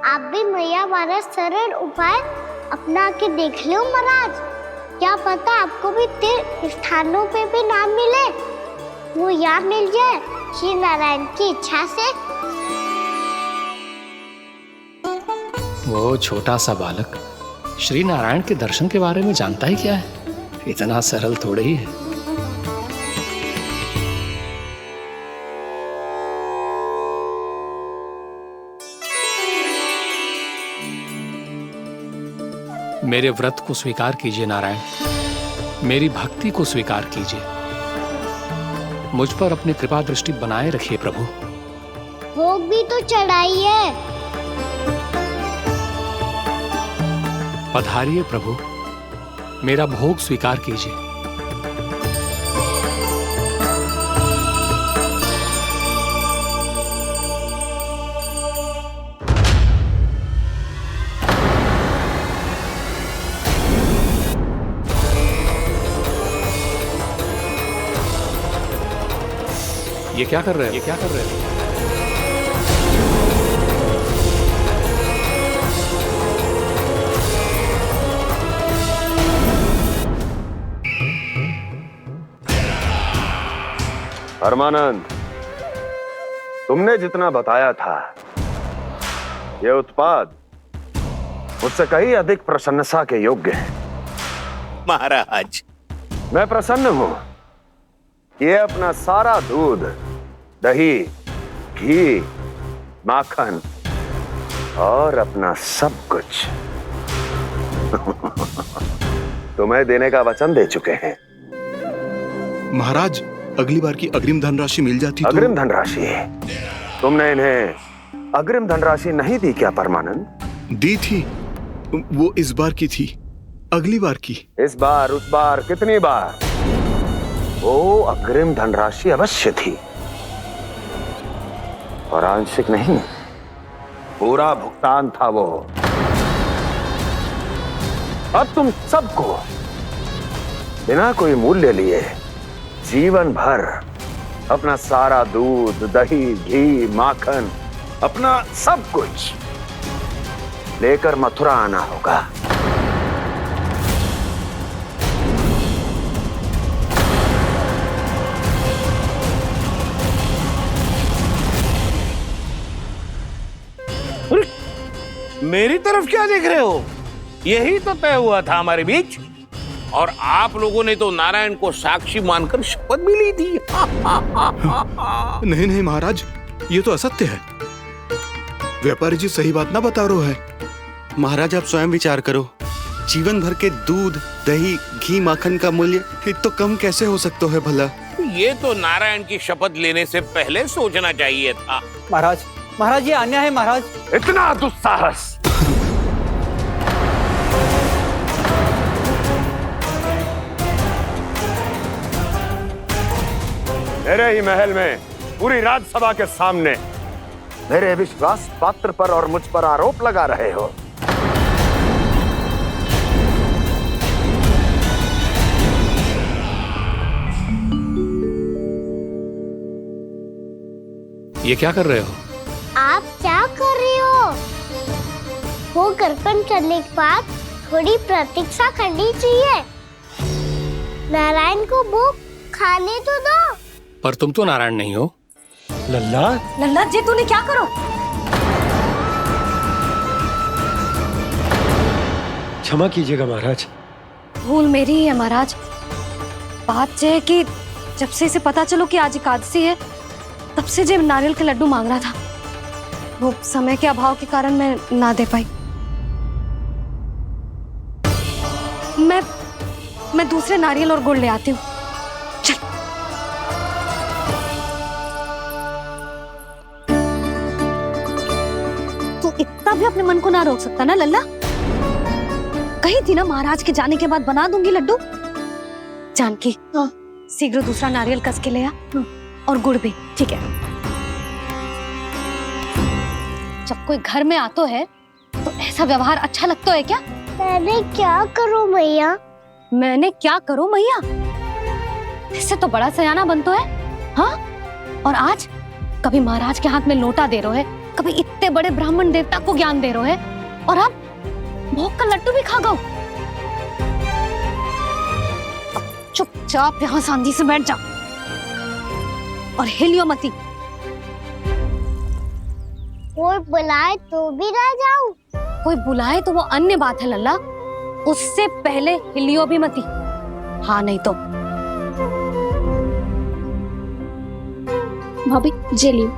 आप भी मैया वाला सरल उपाय अपना के देख लो महाराज। क्या पता आपको भी तीर्थ स्थानों पे भी नाम मिले, वो याद मिल जाए श्री नारायण की इच्छा से। वो छोटा सा बालक श्री नारायण के दर्शन के बारे में जानता ही क्या है? इतना सरल थोड़े ही है। मेरे व्रत को स्वीकार कीजिए नारायण, मेरी भक्ति को स्वीकार कीजिए, मुझ पर अपनी कृपा दृष्टि बनाए रखिए प्रभु। भोग भी तो चढ़ाइए। पधारिए प्रभु, मेरा भोग स्वीकार कीजिए। ये क्या कर रहे हो? ये क्या कर रहे हो? परमानंद, तुमने जितना बताया था, ये उत्पाद मुझसे कहीं अधिक प्रशंसा के योग्य है। महाराज, मैं प्रसन्न हूं। ये अपना सारा दूध, दही, घी, माखन और अपना सब कुछ तुम्हें देने का वचन दे चुके हैं। महाराज, अगली बार की अग्रिम धनराशि मिल जाती तो। अग्रिम धनराशि? तुमने इन्हें अग्रिम धनराशि नहीं दी क्या परमानंद? दी थी, वो इस बार की थी, अगली बार की। इस बार, उस बार, कितनी बार? वो अग्रिम धनराशि अवश्य थी, और आंशिक नहीं, पूरा भुगतान था वो। अब तुम सबको बिना कोई मूल्य लिए जीवन भर अपना सारा दूध, दही, घी, माखन, अपना सब कुछ लेकर मथुरा आना होगा। मेरी तरफ क्या देख रहे हो? यही तो तय हुआ था हमारे बीच, और आप लोगों ने तो नारायण को साक्षी मानकर शपथ भी ली थी। नहीं नहीं महाराज, ये तो असत्य है। व्यापारी जी सही बात ना बता रहे हैं। महाराज, आप स्वयं विचार करो, जीवन भर के दूध, दही, घी, माखन का मूल्य तो कम कैसे हो सकता है भला? ये तो नारायण की शपथ लेने से पहले सोचना चाहिए था। महाराज, महाराज, ये अन्याय है महाराज। इतना दुस्साहस! मेरे ही महल में पूरी राज्यसभा के सामने मेरे विश्वास पात्र पर और मुझ पर आरोप लगा रहे हो। ये क्या कर रहे हो? आप क्या कर रहे हो? वो कर्पण करने के बाद थोड़ी प्रतीक्षा करनी चाहिए। नारायण को भूख खाने तो दो। पर तुम तो नारायण नहीं हो। लल्ला, लल्ला जी, तूने क्या करो? क्षमा कीजिएगा महाराज। भूल मेरी ही है महाराज। बात ये है कि जब से इसे पता चलो कि आज एकादशी है, तब से जब नारियल के लड्डू मांग रहा था, वो समय के अभाव के कारण मैं ना दे पाई। मैं दूसरे नारियल और गुड़ ले आती हूँ। चल। तू इतना भी अपने मन को ना रोक सकता ना लल्ला? कही थी ना महाराज के जाने के बाद बना दूंगी लड्डू। जानकी, शीघ्र दूसरा नारियल कस के ले आ, और गुड़ भी। ठीक है। जब कोई घर में आतो है तो ऐसा व्यवहार अच्छा लगता है क्या? मैंने क्या करूं मैया? मैंने क्या करूं मैया? इससे तो बड़ा सयाना बनतो है। हाँ? और आज कभी महाराज के हाथ में लोटा दे रहे है, कभी इतने बड़े ब्राह्मण देवता को ज्ञान दे रहे है, और अब भोग का लड्डू भी खा गो। चुपचाप यहाँ शांति से बैठ जा और हिलियो मती। कोई बुलाए तो भी ना जाऊं? कोई बुलाए तो वो अन्य बात है लल्ला, उससे पहले हिलियो भी मती। हाँ नहीं तो। भाभी जे लियो।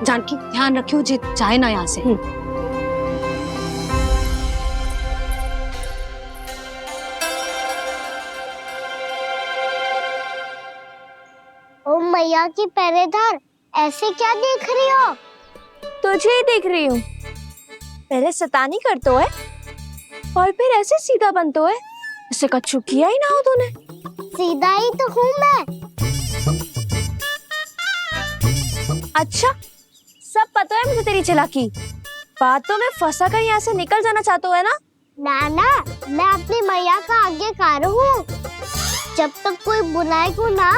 जानकी, ध्यान रखियो जे जाए ना यहाँ से। ओ मैया की पहरेदार, ऐसे क्या देख रही हो? तुझे ही देख रही हूँ। पहले शैतानी करतो है और फिर ऐसे सीधा बनतो है, ऐसे कछु किया ही ना हो तूने। सीधा ही तो हूँ मैं। अच्छा, सब पता है मुझे तेरी चालाकी। बातों में फंसा कर यहाँ से निकल जाना चाहते हो है ना? नाना, मैं अपनी मैया का आज्ञाकार हूँ। जब तक कोई बुलाए को ना,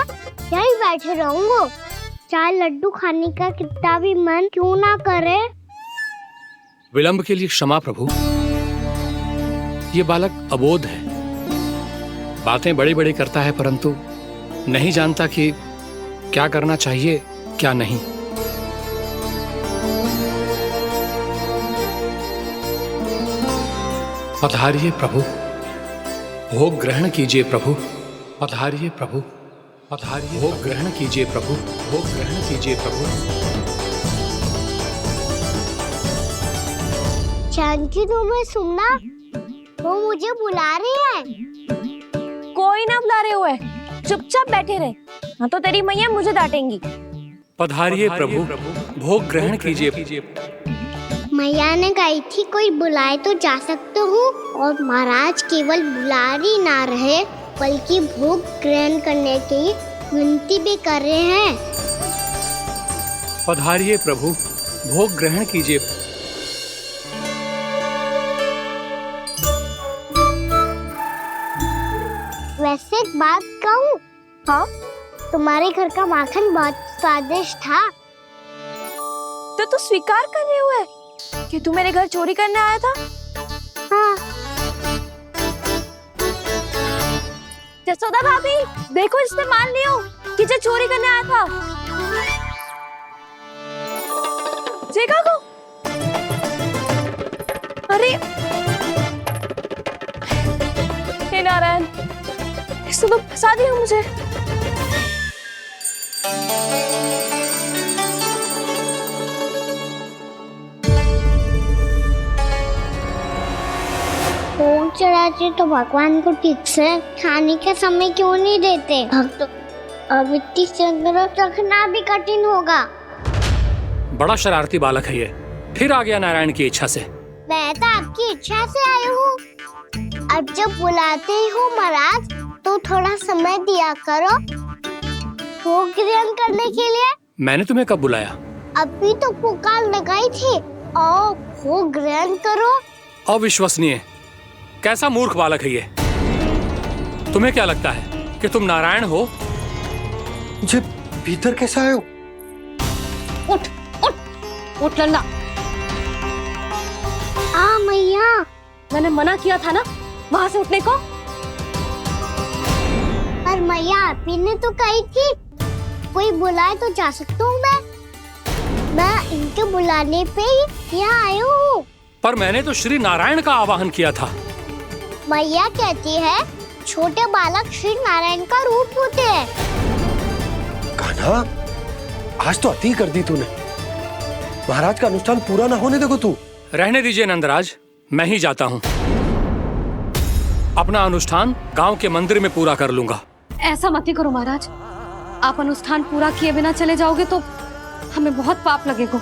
बैठे रहूंगा, चाहे लड्डू खाने का कितना भी मन क्यों ना करे। विलंब के लिए क्षमा प्रभु। ये बालक अबोध है, बातें बड़ी बड़ी करता है परंतु नहीं जानता कि क्या करना चाहिए क्या नहीं। पधारिए प्रभु, भोग ग्रहण कीजिए प्रभु। पधारिए प्रभु, पधारिए, भोग ग्रहण कीजिए प्रभु, भोग ग्रहण कीजिए प्रभु। जानकी तुम्हें सुनना, वो मुझे बुला रही है। कोई ना बुला रहे हुए, चुपचाप बैठे रहे, हाँ तो तेरी मैया मुझे डांटेंगी। पधारिए प्रभु, भोग ग्रहण कीजिए। मैया ने कही थी कोई बुलाए तो जा सकते हूँ, और महाराज केवल बुलारी ना रहे बल्कि भोग ग्रहण करने की विनती भी कर रहे हैं। पधारिए प्रभु, भोग ग्रहण कीजिए। वैसे एक बात कहूँ? हाँ? तुम्हारे घर का माखन बहुत स्वादिष्ट था। तो तू स्वीकार कर रहे हुए कि तू मेरे घर चोरी करने आया था? हाँ। जसोदा भाभी, देखो इसने मान लियो कि जो चोरी करने आया था। देखा को? अरे हे नारायण, इसने तो फंसा दिया मुझे। भोग चढ़ाते तो भगवान को ठीक से खाने का समय क्यों नहीं देते? भक्त अब इतनी संग्रह रखना भी कठिन होगा। बड़ा शरारती बालक है ये, फिर आ गया नारायण की इच्छा से। मैं तो आपकी इच्छा से आई हूँ। अब जब बुलाते ही हो महाराज तो थोड़ा समय दिया करो भोग ग्रहण करने के लिए। मैंने तुम्हें कब बुलाया? अभी तो पुकार लगाई थी, आओ भोग ग्रहण करो। अविश्वसनीय, कैसा मूर्ख बालक है ये। तुम्हें क्या लगता है कि तुम नारायण हो? मुझे भीतर कैसा आए हो? उठ उठ उठ लल्ला। मैया, मैंने मना किया था ना वहाँ से उठने को। पर मैया आपी ने तो कही थी कोई बुलाए तो जा सकता हूँ मैं इनके बुलाने पे ही यहाँ आई हूँ। पर मैंने तो श्री नारायण का आवाहन किया था। मैया कहती है छोटे बालक श्री नारायण का रूप होते हैं। कान्हा, आज तो अति कर दी तूने। महाराज का अनुष्ठान पूरा ना होने देखो तू। रहने दीजिए नंदराज, मैं ही जाता हूँ। अपना अनुष्ठान गांव के मंदिर में पूरा कर लूंगा। ऐसा मत ही करो महाराज, आप अनुष्ठान पूरा किए बिना चले जाओगे तो हमें बहुत पाप लगेगा।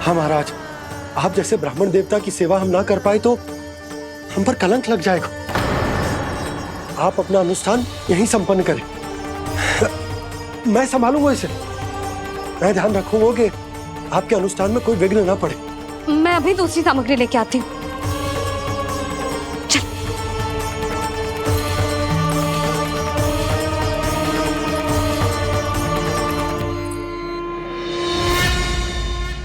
हाँ महाराज, आप जैसे ब्राह्मण देवता की सेवा हम ना कर पाए तो हम पर कलंक लग जाएगा। आप अपना अनुष्ठान यहीं संपन्न करें, मैं संभालूंगा इसे। मैं ध्यान रखूंगा कि आपके अनुष्ठान में कोई विघ्न ना पड़े। मैं अभी दूसरी सामग्री लेके आती हूँ।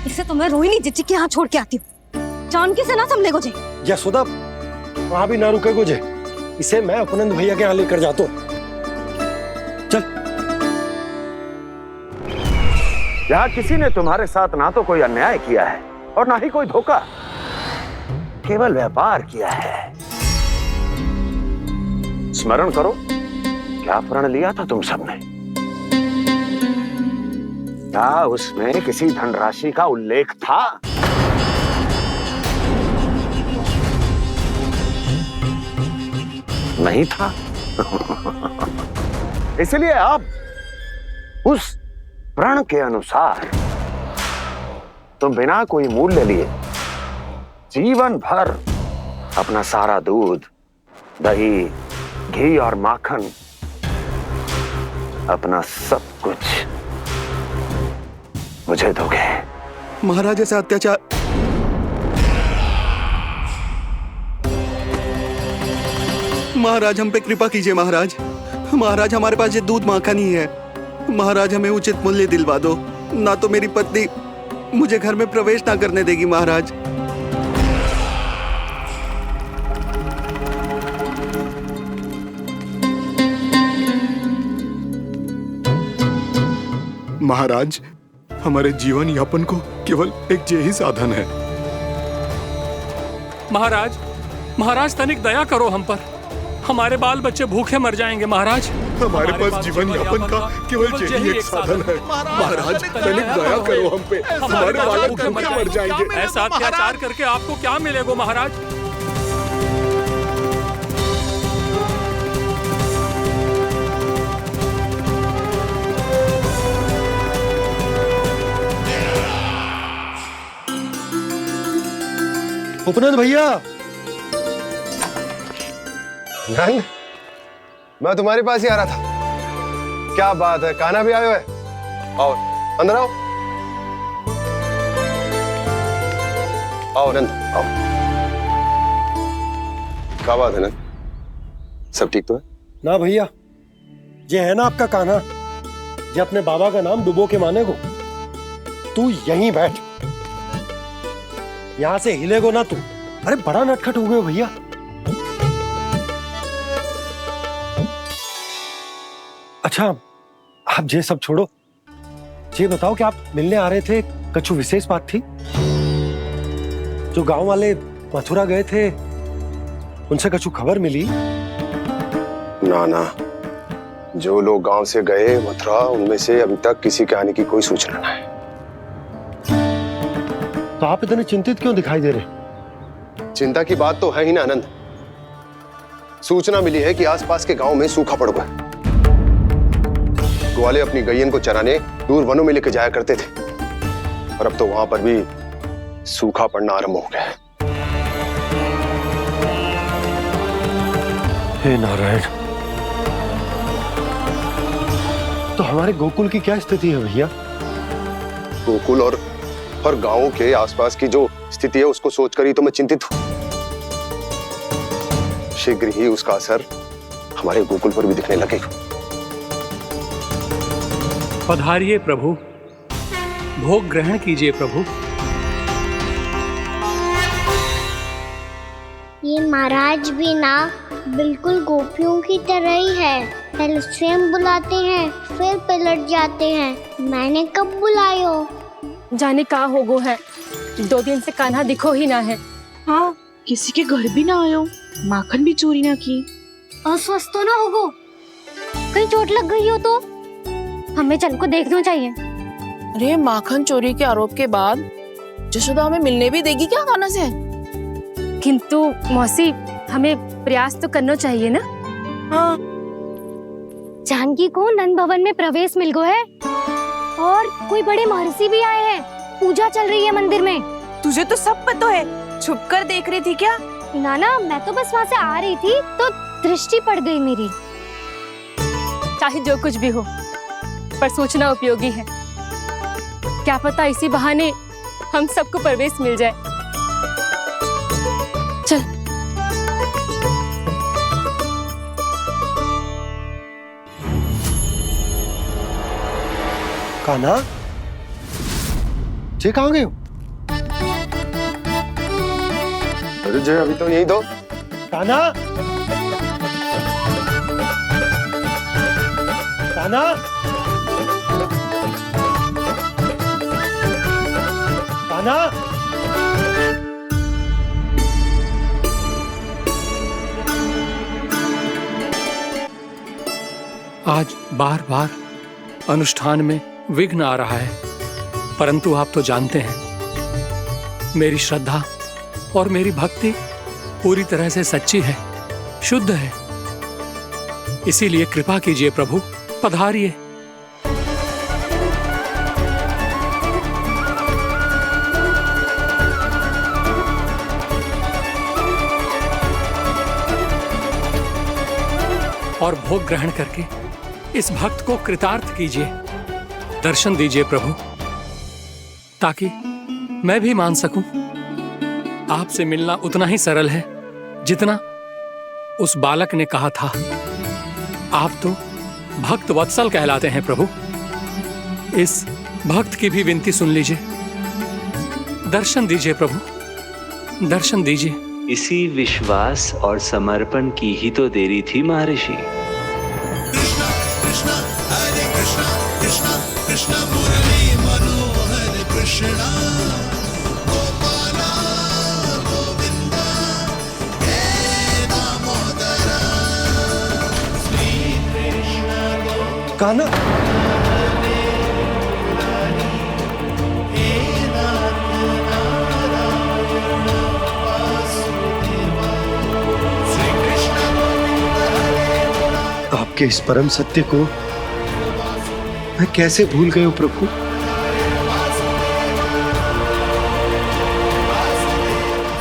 इसे तो मैं रोहिणी जीजी के यहाँ छोड़ के आती हूँ। जानकी से ना संभले गुजे। यशोदा, वहां भी ना रुके गुजे। इसे मैं अपनंद भैया के यहाँ लेकर जाता हूँ। चल। यहाँ किसी ने तुम्हारे साथ ना तो कोई अन्याय किया है और ना ही कोई धोखा, केवल व्यापार किया है। स्मरण करो क्या प्रण लिया था तुम सबने? क्या उसमें किसी धनराशि का उल्लेख था? नहीं था। इसलिए आप उस प्रण के अनुसार तुम बिना कोई मूल्य लिए जीवन भर अपना सारा दूध, दही, घी और माखन, अपना सब कुछ मुझे दोगे। महाराज ऐसा अत्याचार। महाराज हम पे कृपा कीजिए। महाराज, महाराज हमारे पास ये दूध माखन ही है। महाराज हमें उचित मूल्य दिलवा दो, ना तो मेरी पत्नी मुझे घर में प्रवेश ना करने देगी महाराज। महाराज, हमारे जीवन यापन को केवल एक यही साधन है। महाराज, महाराज तनिक दया करो हम पर, हमारे बाल बच्चे भूखे मर जाएंगे महाराज। हमारे पास जीवन यापन का केवल यही एक साधन है। महाराज तनिक दया करो हम पे, हमारे बालक भूखे मर जाएंगे। ऐसा अत्याचार करके आपको क्या मिलेगा महाराज? उपनंद भैया। नंद, मैं तुम्हारे पास ही आ रहा था। क्या बात है, कान्हा भी आयो है? आओ अंदर आओ। आओ नंद आओ। क्या बात है नंद, सब ठीक तो है? ना भैया, ये है ना आपका कान्हा, ये अपने बाबा का नाम डुबो के माने को। तू यहीं बैठ, यहां से हिलेगो ना तू। अरे बड़ा नटखट हो गए भैया। अच्छा, आप ये सब छोड़ो, ये बताओ कि आप मिलने आ रहे थे, कछु विशेष बात थी? जो गांव वाले मथुरा गए थे, उनसे कछु खबर मिली? ना ना, जो लोग गांव से गए मथुरा, उनमें से अभी तक किसी के आने की कोई सूचना नहीं। तो आप इतने चिंतित क्यों दिखाई दे रहे? चिंता की बात तो है ही ना आनंद। सूचना मिली है कि आसपास के गांव में सूखा पड़ गया। ग्वाले अपनी गैयन को चराने दूर वनों में लेके जाया करते थे, और अब तो वहां पर भी सूखा पड़ना आरंभ हो गया है। हे नारायण, तो हमारे गोकुल की क्या स्थिति है भैया? गोकुल और गांवों के आसपास की जो स्थिति है उसको सोचकर ही तो मैं चिंतित हूं। शीघ्र ही उसका असर हमारे गोकुल पर भी दिखने लगेगा। पधारिए प्रभु, भोग ग्रहण कीजिए प्रभु। ये महाराज भी ना बिल्कुल गोपियों की तरह ही है। पहले स्वयं बुलाते हैं, फिर पलट जाते हैं। मैंने कब बुलायो? जाने का होगो है, 2 दिन से कान्हा दिखो ही ना है। हाँ, किसी के घर भी ना आयो, माखन भी चोरी ना की। अस्वस्थ तो ना होगो? कहीं चोट लग गई हो तो? हमें चल को देखना चाहिए। अरे माखन चोरी के आरोप के बाद जशोदा हमें मिलने भी देगी क्या कान्हा से? किंतु मौसी, हमें प्रयास तो करना चाहिए ना। हाँ, जानकी को नंद भवन में प्रवेश मिल गो है, और कोई बड़े महर्षि भी आए हैं। पूजा चल रही है मंदिर में। तुझे तो सब पता है, छुप कर देख रही थी क्या? ना, मैं तो बस वहाँ से आ रही थी तो दृष्टि पड़ गई मेरी। चाहे जो कुछ भी हो, पर सूचना उपयोगी है। क्या पता इसी बहाने हम सबको प्रवेश मिल जाए। चल। कान्हा, जे कहाँ गए हो? अरे जय, अभी तो यही दो। कान्हा, कान्हा, कान्हा। आज बार बार अनुष्ठान में विघ्न आ रहा है, परंतु आप तो जानते हैं मेरी श्रद्धा और मेरी भक्ति पूरी तरह से सच्ची है, शुद्ध है। इसीलिए कृपा कीजिए प्रभु, पधारिए। और भोग ग्रहण करके इस भक्त को कृतार्थ कीजिए। दर्शन दीजिए प्रभु, ताकि मैं भी मान सकूं। आपसे मिलना उतना ही सरल है जितना उस बालक ने कहा था। आप तो भक्त वत्सल कहलाते हैं प्रभु। इस भक्त की भी विनती सुन लीजिए। दर्शन दीजिए प्रभु, दर्शन दीजिए। इसी विश्वास और समर्पण की ही तो देरी थी महर्षि। कान्हा, आपके इस परम सत्य को मैं कैसे भूल गया हूं प्रभु।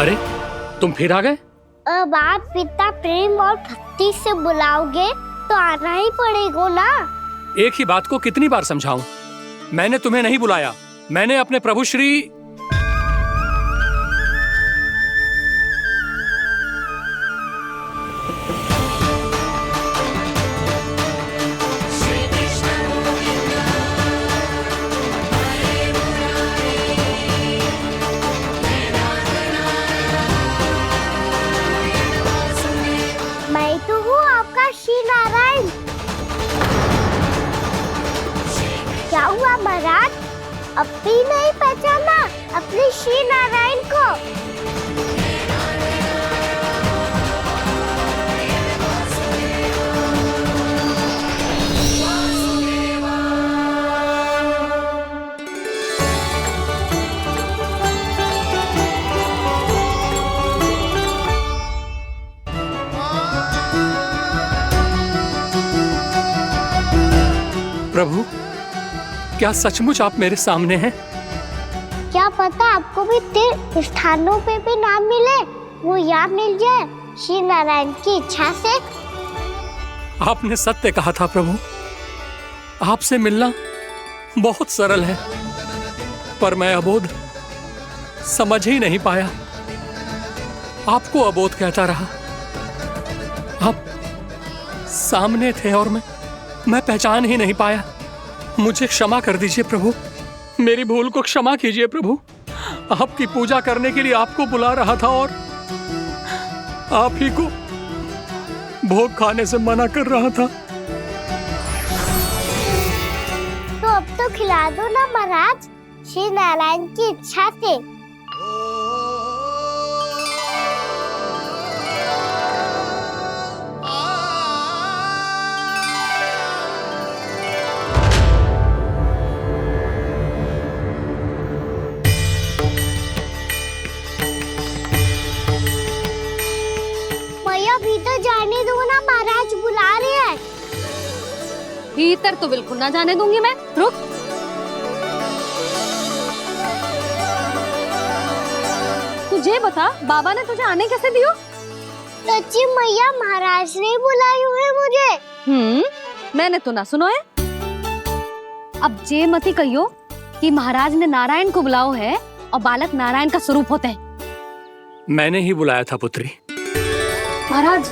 अरे तुम फिर आ गए? अब आप पिता प्रेम और भक्ति से बुलाओगे तो आना ही पड़ेगा ना। एक ही बात को कितनी बार समझाऊं? मैंने तुम्हें नहीं बुलाया, मैंने अपने प्रभु श्री मैं तो हूँ आपका श्री नारायण। क्या हुआ महाराज, अब भी नहीं पहचाना अपने श्री नारायण को? प्रभु, क्या सचमुच आप मेरे सामने हैं? क्या पता आपको भी तीर्थ स्थानों पे भी नाम मिले, वो यहाँ मिल जाए श्री नारायण की इच्छा से। आपने सत्य कहा था प्रभु, आपसे मिलना बहुत सरल है, पर मैं अबोध समझ ही नहीं पाया। आपको अबोध कहता रहा। आप सामने थे और मैं पहचान ही नहीं पाया। मुझे क्षमा कर दीजिए प्रभु, मेरी भूल को क्षमा कीजिए प्रभु। आपकी पूजा करने के लिए आपको बुला रहा था और आप ही को भोग खाने से मना कर रहा था। तो अब तो खिला दो ना महाराज, श्री नारायण की इच्छा से। भीतर जाने दो ना, महाराज बुला रहे हैं। भीतर तो बिल्कुल ना जाने दूंगी मैं। रुक। तुझे बता, बाबा ने तुझे आने कैसे दियो? सच्ची मैया, महाराज ने बुलाई हुई मुझे। मैंने तो ना सुनो है। अब जे मती कहियो कि महाराज ने नारायण को बुलाओ है और बालक नारायण का स्वरूप होते हैं। मैंने ही बुलाया था पुत्री। महाराज,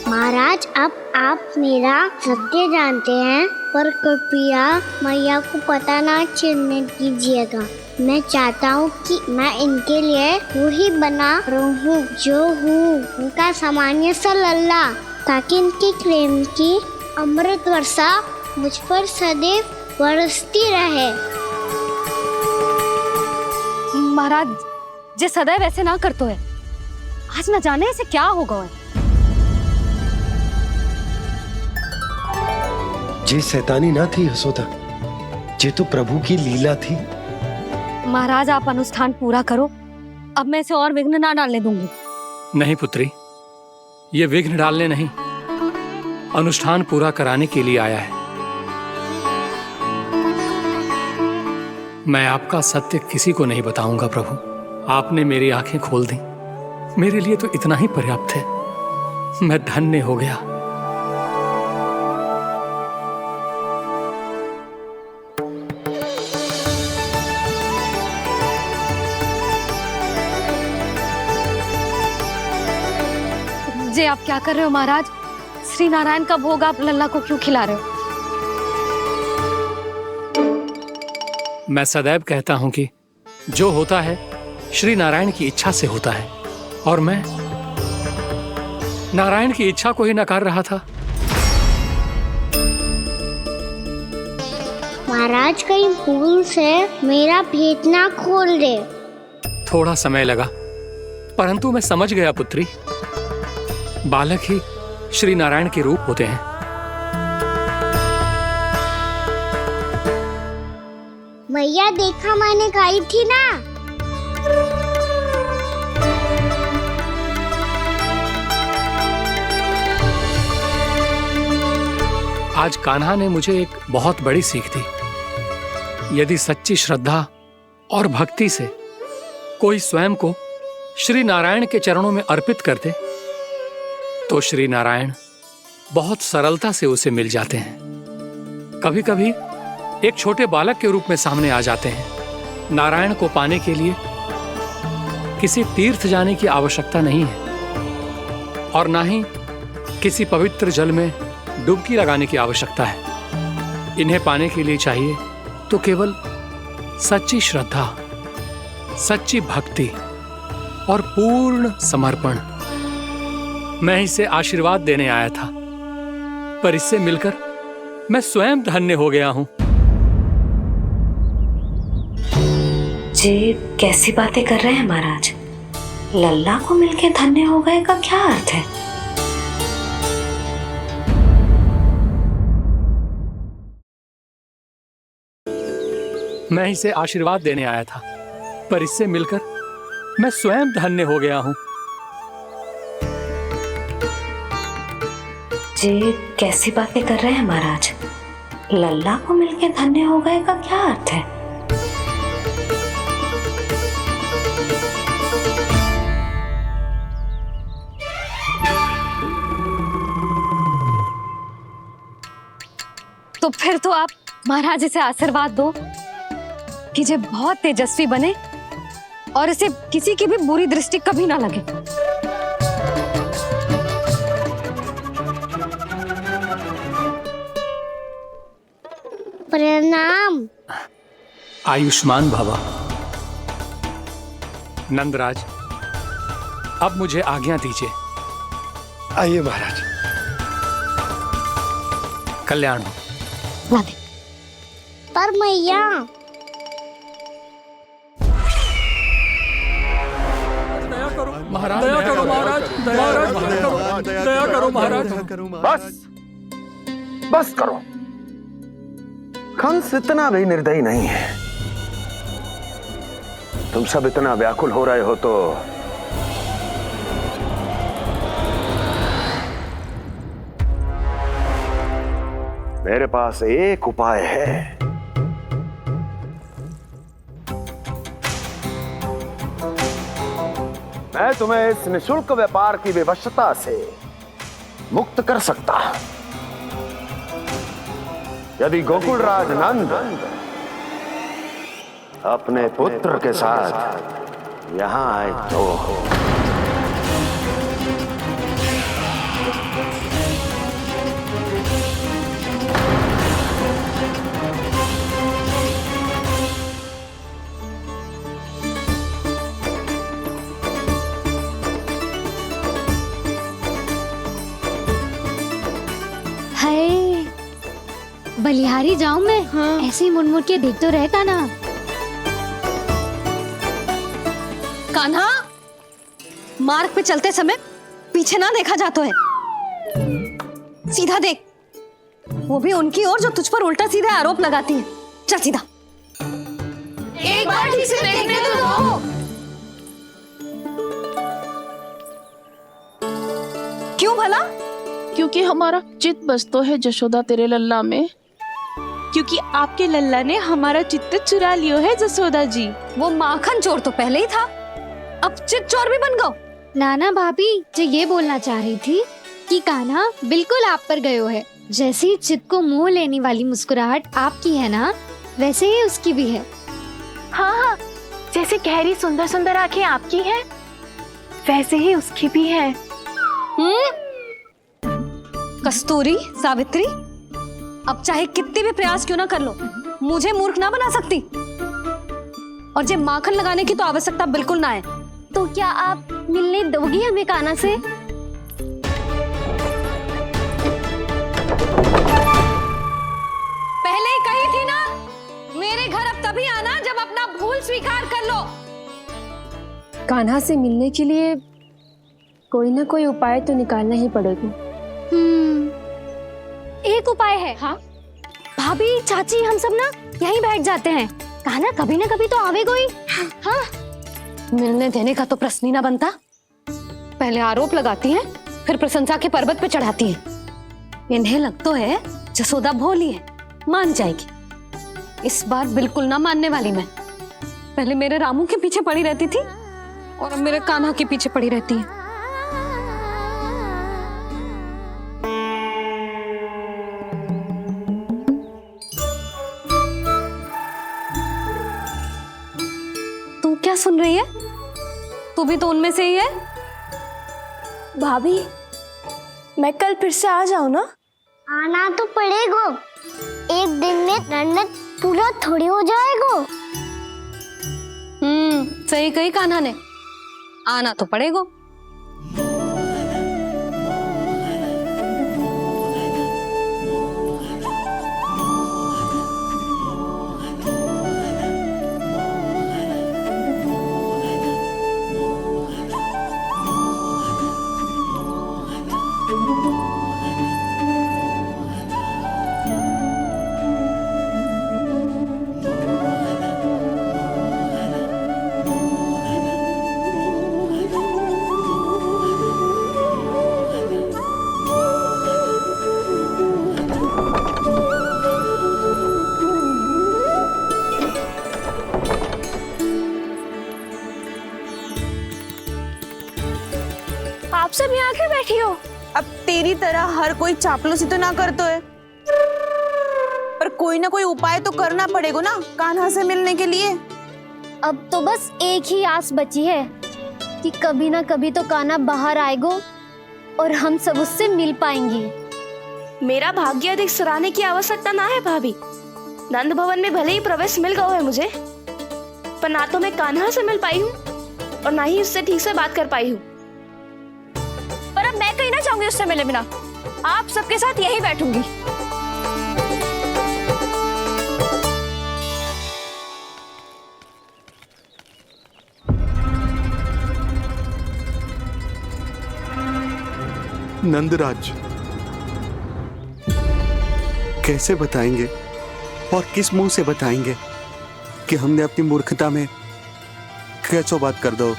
महाराज, अब आप मेरा सत्य जानते हैं, पर कृपया मैया को पता ना चलने दीजिएगा। मैं चाहता हूँ कि मैं इनके लिए वही बना रहूँ जो हूँ, उनका सामान्य सा लल्ला, ताकि इनकी प्रेम की अमृत वर्षा मुझ पर सदैव बरसती रहे। महाराज, जे सदैव ऐसे ना करतो है, आज न जाने इसे क्या होगा है। जे शैतानी ना थी यशोदा, जे तो प्रभु की लीला थी। महाराज, आप अनुष्ठान पूरा करो, अब मैं इसे और विघ्न ना डालने दूंगी। नहीं पुत्री, ये विघ्न डालने नहीं, अनुष्ठान पूरा कराने के लिए आया है। मैं आपका सत्य किसी को नहीं बताऊंगा प्रभु। आपने मेरी आंखें खोल दी, मेरे लिए तो इतना ही पर्याप्त है। मैं धन्य हो गया। आप क्या कर रहे हो महाराज? श्री नारायण का भोग आप लल्ला को क्यों खिला रहे हो? मैं सदैव कहता हूं कि जो होता है श्री नारायण की इच्छा से होता है, और मैं नारायण की इच्छा को ही नकार रहा था। महाराज कहीं भूल से मेरा भेद ना खोल दे। थोड़ा समय लगा, परंतु मैं समझ गया पुत्री। बालक ही श्री नारायण के रूप होते हैं। मैया देखा मैंने खाई थी ना। आज कान्हा ने मुझे एक बहुत बड़ी सीख दी। यदि सच्ची श्रद्धा और भक्ति से कोई स्वयं को श्री नारायण के चरणों में अर्पित कर दे, तो श्री नारायण बहुत सरलता से उसे मिल जाते हैं। कभी कभी एक छोटे बालक के रूप में सामने आ जाते हैं। नारायण को पाने के लिए किसी तीर्थ जाने की आवश्यकता नहीं है, और ना ही किसी पवित्र जल में डुबकी लगाने की आवश्यकता है। इन्हें पाने के लिए चाहिए तो केवल सच्ची श्रद्धा, सच्ची भक्ति और पूर्ण समर्पण। मैं इसे आशीर्वाद देने आया था, पर इससे मिलकर मैं स्वयं धन्य हो गया हूं। जी कैसी बातें कर रहे हैं महाराज? लल्ला को मिलके धन्य हो गए का क्या अर्थ है? मैं इसे आशीर्वाद देने आया था, पर इससे मिलकर मैं स्वयं धन्य हो गया हूं। जी कैसी बातें कर रहे हैं महाराज? लल्ला को मिलके धन्य हो गए का क्या अर्थ है? तो फिर तो आप महाराज इसे आशीर्वाद दो कि ये बहुत तेजस्वी बने और इसे किसी की भी बुरी दृष्टि कभी ना लगे। प्रणाम। आयुष्मान भवा। नंदराज, अब मुझे आज्ञा दीजिए। आइए महाराज। कल्याण हो। पर मैया महाराज, दया करो महाराज, दया करो महाराज। बस करो। कंस इतना भी निर्दयी नहीं है। तुम सब इतना व्याकुल हो रहे हो तो मेरे पास एक उपाय है। मैं तुम्हें इस निशुल्क व्यापार की विवशता से मुक्त कर सकता। यदि गोकुलराज नंद अपने पुत्र के साथ यहां आए तो बलिहारी जाऊं मैं? हाँ। ऐसे ही मुड़ के देख तो रहे कान्हा। कान्हा, मार्ग पे चलते समय पीछे ना देखा जाता है, सीधा देख। वो भी उनकी ओर जो तुझ पर उल्टा सीधा आरोप लगाती है। चल सीधा। एक बार ठीक से देखने तो दो। क्यों भला? क्योंकि हमारा चित्त बसतो है जशोदा तेरे लल्ला में। क्योंकि आपके लल्ला ने हमारा चित्त चुरा लियो है जसोदा जी। वो माखन चोर तो पहले ही था, अब चित्त चोर भी बन गो। नाना भाभी जो ये बोलना चाह रही थी कि कान्हा बिल्कुल आप पर गयो है। जैसे ही चित्त को मोह लेने वाली मुस्कुराहट आपकी है ना, वैसे ही उसकी भी है। हाँ हाँ, जैसे गहरी सुंदर सुंदर आंखें आपकी हैं, वैसे ही उसकी भी है। कस्तूरी, सावित्री, अब चाहे कितने भी प्रयास क्यों ना कर लो, मुझे मूर्ख ना बना सकती। और जे माखन लगाने की तो आवश्यकता बिल्कुल ना है। तो क्या आप मिलने दोगी हमें कान्हा से? पहले ही कही थी ना, मेरे घर अब तभी आना जब अपना भूल स्वीकार कर लो। कान्हा से मिलने के लिए कोई ना कोई उपाय तो निकालना ही पड़ेगा। एक उपाय है। हाँ? भाभी, चाची, हम सब ना यहीं बैठ जाते हैं। कान्हा कभी ना कभी तो आवेगा ही। हाँ, मिलने देने का तो प्रश्न ही ना बनता। पहले आरोप लगाती हैं, फिर प्रशंसा के पर्वत पे चढ़ाती हैं। इन्हें लग तो है जसोदा भोली है, मान जाएगी। इस बार बिल्कुल ना मानने वाली मैं। पहले मेरे रामू के पीछे पड़ी रहती थी और अब मेरे कान्हा के पीछे पड़ी रहती है। तू क्या सुन रही है? तू भी तो उनमें से ही है। भाभी, मैं कल फिर से आ जाऊँ ना? आना तो पड़ेगा। एक दिन में नन्नत पूरा थोड़ी हो जाएगा। सही कही कान्हा ने, आना तो पड़ेगा। आप सब यहाँ क्यों बैठी हो? अब तेरी तरह हर कोई चापलूसी तो ना करतो है, पर कोई ना कोई उपाय तो करना पड़ेगा ना कान्हा से मिलने के लिए। अब तो बस एक ही आस बची है कि कभी ना कभी तो कान्हा बाहर आएगा और हम सब उससे मिल पाएंगे। मेरा भाग्य अधिक सराहने की आवश्यकता ना है भाभी। नंद भवन में भले ही प्रवेश मिल गया है मुझे, पर ना तो मैं कान्हा से मिल पाई हूँ और ना ही उससे ठीक से बात कर पाई हूँ। पर अब मैं कहीं ना जाऊंगी उससे मिले बिना। आप सबके साथ यहीं बैठूंगी। नंदराज, कैसे बताएंगे और किस मुंह से बताएंगे कि हमने अपनी मूर्खता में कैसो बात कर दो।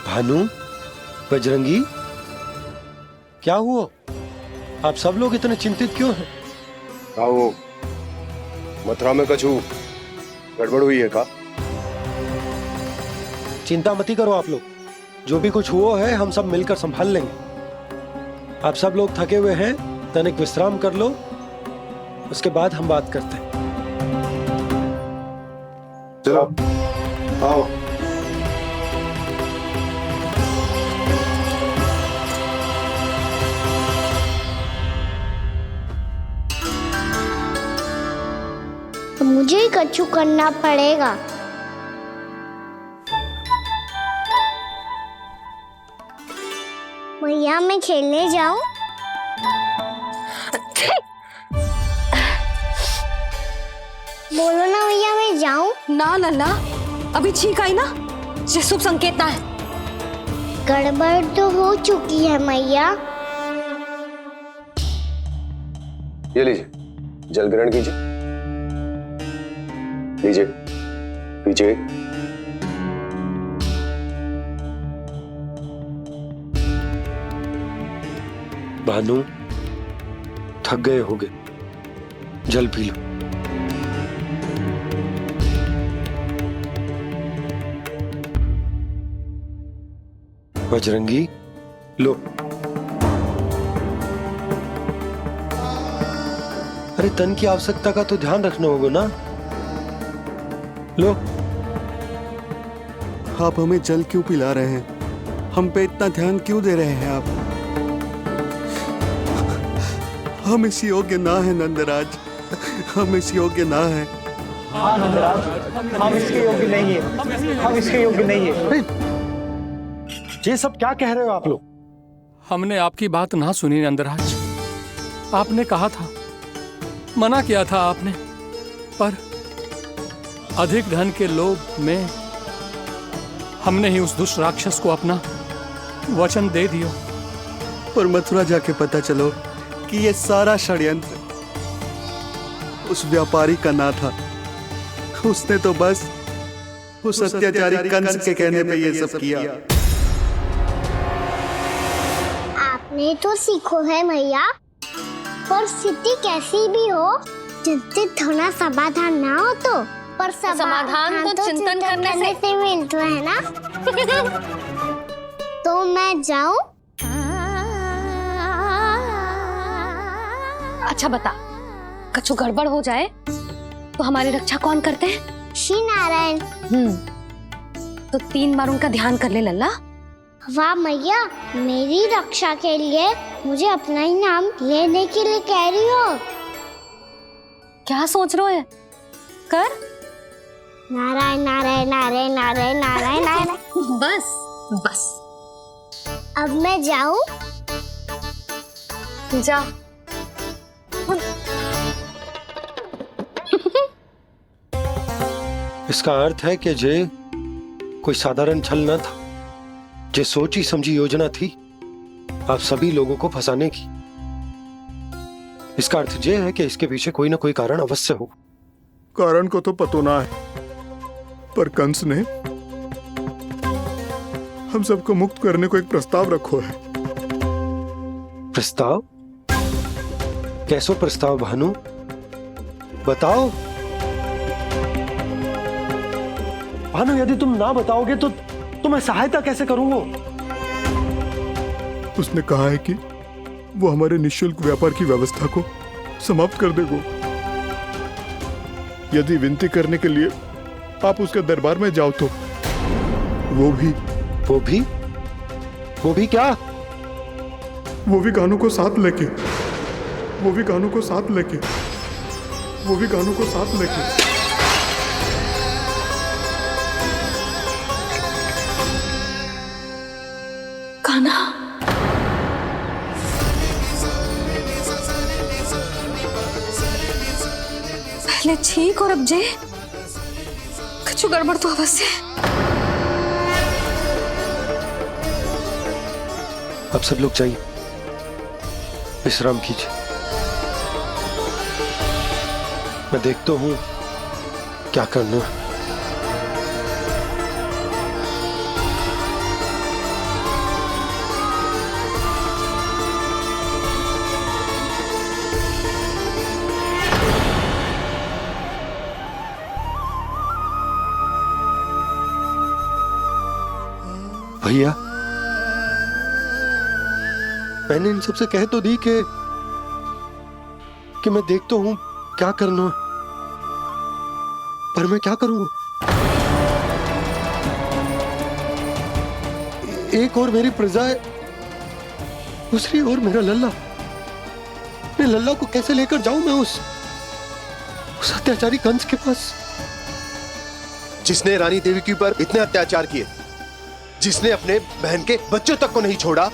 भानु, बजरंगी, क्या हुआ? आप सब लोग इतने चिंतित क्यों हैं? आओ, मथुरा में कछु गड़बड़ हुई है का? चिंता मती करो आप लोग, जो भी कुछ हुआ है हम सब मिलकर संभाल लेंगे। आप सब लोग थके हुए हैं, तनिक विश्राम कर लो, उसके बाद हम बात करते हैं। चलो, आओ। मुझे ही कछु करना पड़ेगा। भैया, मैं खेलने जाऊं? बोलो ना भैया, मैं जाऊं? ना लल्ला, अभी छींक आई ना, ये शुभ संकेत ना है। गड़बड़ तो हो चुकी है मैया। ये लीजिए, जल ग्रहण कीजिए। लीजिए, पीछे। भानु, थक गए होगे, जल पी लो। बजरंगी, लो। अरे तन की आवश्यकता का तो ध्यान रखना होगा ना। लो, आप हमें जल क्यों पिला रहे हैं? हम पे इतना ध्यान क्यों दे रहे हैं आप? हम इस योग्य ना है नंदराज, हम इस योग्य ना है। हाँ नंदराज, हम इसके योग्य नहीं है, हम इसके योग्य नहीं है। ये सब क्या कह रहे हो आप लोग? हमने आपकी बात ना सुनी नंदराज। आपने कहा था, मना किया था आपने, पर अधिक धन के लोभ में हमने ही उस दुष्ट राक्षस को अपना वचन दे दिया। पर मथुरा जाके पता चलो कि ये सारा षड्यंत्र उस व्यापारी का ना था। उसने तो बस उस अत्याचारी कंस के कहने पे ये सब किया। आपने तो सीखो है भैया, परिस्थिति कैसी भी हो, चिंतित होना समाधान ना हो तो, पर समाधान तो चिंतन करने से मिलता है ना। तो मैं जाऊं? अच्छा बता, कछु गड़बड़ हो जाए तो हमारी रक्षा कौन करते हैं? श्री नारायण। तो 3 बार उनका ध्यान कर ले लल्ला। वाह मैया, मेरी रक्षा के लिए मुझे अपना ही नाम लेने के लिए कह रही हो? क्या सोच रहे हो? कर नारायण नारायण नारायण नारायण नारायण नारायण। बस बस, अब मैं जाऊं? जा। इसका अर्थ है कि जे कोई साधारण छल न था, जे सोची समझी योजना थी आप सभी लोगों को फंसाने की। इसका अर्थ ये है कि इसके पीछे कोई ना कोई कारण अवश्य हो। कारण को तो पतो ना है, पर कंस ने हम सबको मुक्त करने को एक प्रस्ताव रखो है। प्रस्ताव? कैसो प्रस्ताव भानु, बताओ। भानु, यदि तुम ना बताओगे तो मैं सहायता कैसे करूंगा? उसने कहा है कि वो हमारे निःशुल्क व्यापार की व्यवस्था को समाप्त कर देगा यदि विनती करने के लिए आप उसके दरबार में जाओ तो। वो भी क्या? वो भी कानों को साथ लेके, वो भी कानों को साथ लेके, वो भी कानों को साथ लेके। कान्हा, पहले ठीक और अब जे कुछ गड़बड़ तो अवश्य। अब सब लोग जाइए, विश्राम कीजिए। मैं देखता हूं क्या करना है। भैया, मैंने इन सबसे कह तो दी कि मैं देखता हूं क्या करना है, पर मैं क्या करूंगा? एक और मेरी प्रजा है, दूसरी ओर मेरा लल्ला। मैं लल्ला को कैसे लेकर जाऊं मैं उस अत्याचारी कंस के पास? जिसने रानी देवी के ऊपर इतने अत्याचार किए, जिसने अपने बहन के बच्चों तक को नहीं छोड़ा,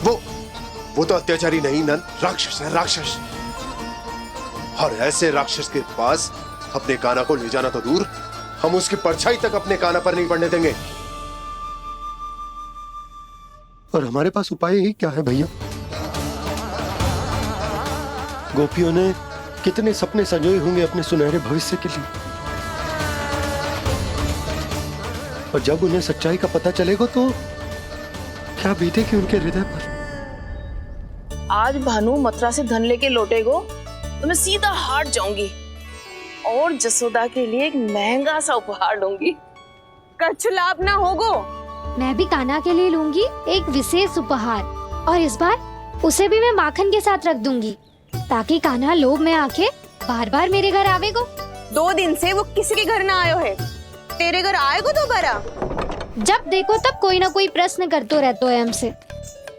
वो तो अत्याचारी नहीं नंद, राक्षस है, राक्षस। और ऐसे राक्षस के पास अपने कान्हा को ले जाना तो दूर, हम उसकी परछाई तक अपने कान्हा पर नहीं पड़ने देंगे। और हमारे पास उपाय ही क्या है भैया? गोपियों ने कितने सपने संजोए होंगे अपने सुनहरे भविष्य के लिए, और जब उन्हें सच्चाई का पता चलेगा तो क्या बीतेगी उनके हृदय पर? आज भानु मथुरा से धन लेके लौटेगो तो मैं सीधा हाट जाऊंगी और जसोदा के लिए एक महंगा सा उपहार दूंगी। कछु लाभ ना होगो। मैं भी कान्हा के लिए लूंगी एक विशेष उपहार, और इस बार उसे भी मैं माखन के साथ रख दूंगी, ताकि कान्हा लोभ में आके बार बार मेरे घर आवेगो। 2 दिन से वो किसी के घर ना आयो है, तेरे घर आएगो दोबारा? जब देखो तब कोई ना कोई प्रश्न करते रहते है हमसे,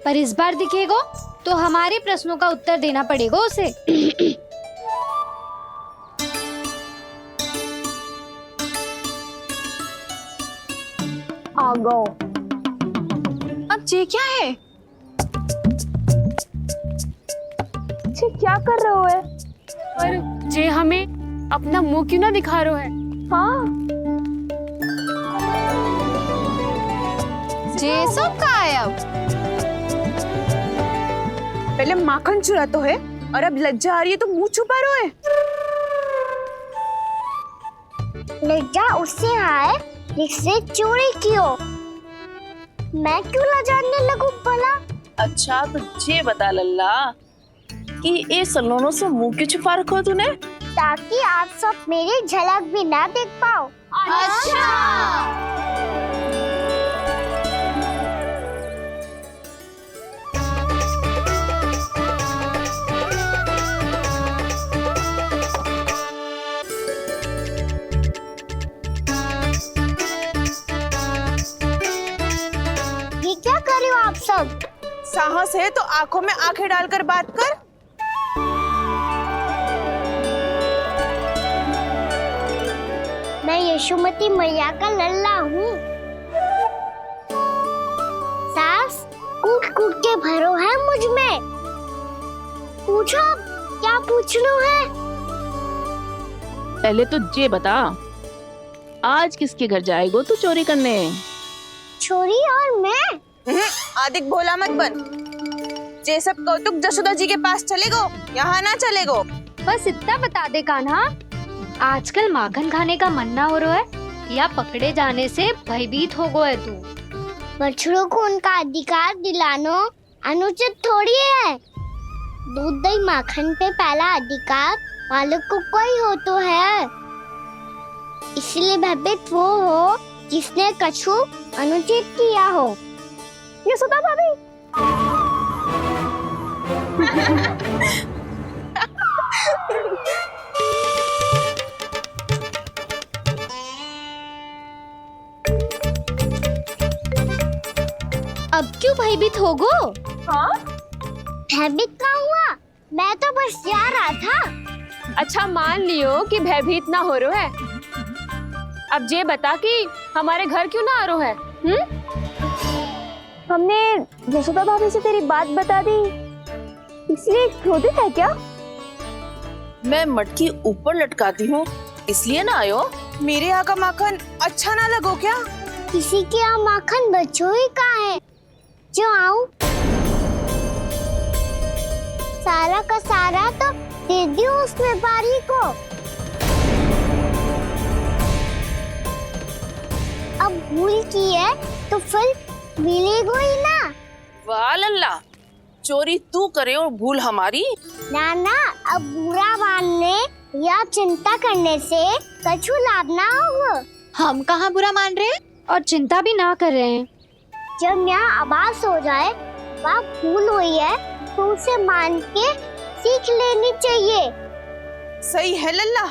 पर इस बार दिखेगा तो हमारे प्रश्नों का उत्तर देना पड़ेगा उसे। आ गो। अब ये क्या है? ये क्या कर रहे हो है? पर जे हमें अपना मुंह क्यों ना दिखा रहा है? हाँ। जे सब का है अब? पहले माखन चुरा तो है और अब लज्जा आ रही है तो मुंह छुपा रहे है। लज्जा उससे है जिससे चोरी की हो। मैं क्यों लजाने लगूं भला? अच्छा तो ये बता लल्ला कि ये सलोनों से मुंह क्यों छुपा रखो तूने? ताकि आप सब मेरी झलक भी ना देख पाओ। अच्छा। ये क्या कर रहे हो आप सब? साहस है तो आंखों में आंखें डालकर बात कर। मैं यशोमती मैया का लल्ला हूँ। सास कूट कूट के भरो है मुझ में। पूछो क्या पूछना है? पहले तो ये बता, आज किसके घर जाएगो तू चोरी करने? छोरी और मैं? आदिक भोला मत बन। ये सब कौतुक जसोदा जी के पास चलेगो, यहाँ ना चलेगो। बस इतना बता दे कान्हा, आजकल माखन खाने का मन ना हो रहा है या पकड़े जाने से भयभीत हो गया है तू? बछड़ों को उनका अधिकार दिलाना अनुचित थोड़ी है। दूध दही माखन पे पहला अधिकार मालिक को कोई हो तो है। इसलिए भयभीत वो हो जिसने कछु अनुचित किया हो। यशोदा भाभी। अब क्यों भयभीत हो गो? हाँ? भयभीत क्या हुआ? मैं तो बस जा रहा था। अच्छा मान लियो कि भयभीत ना हो रहा है। अब ये बता कि हमारे घर क्यों ना आ रहा है? हमने यशोदा भाभी से तेरी बात बता दी, इसलिए क्रोधित है क्या? मैं मटकी ऊपर लटकाती हूँ इसलिए ना आयो? मेरे यहाँ का माखन अच्छा ना लगो क्या? किसी के यहाँ माखन बच्चों ही कहाँ है जो आऊं? सारा का सारा तो दे दियो उस व्यापारी को। अब भूल की है तो फल मिलेगा ही ना। वाह लल्ला, चोरी तू करे और भूल हमारी। ना ना, अब बुरा मानने या चिंता करने से कछु लाभ ना होगा। हम कहाँ बुरा मान रहे हैं और चिंता भी ना कर रहे हैं। जब यहाँ आवाज हो जाए वहाँ भूल हुई है तो उसे मान के सीख लेनी चाहिए। सही है लल्ला,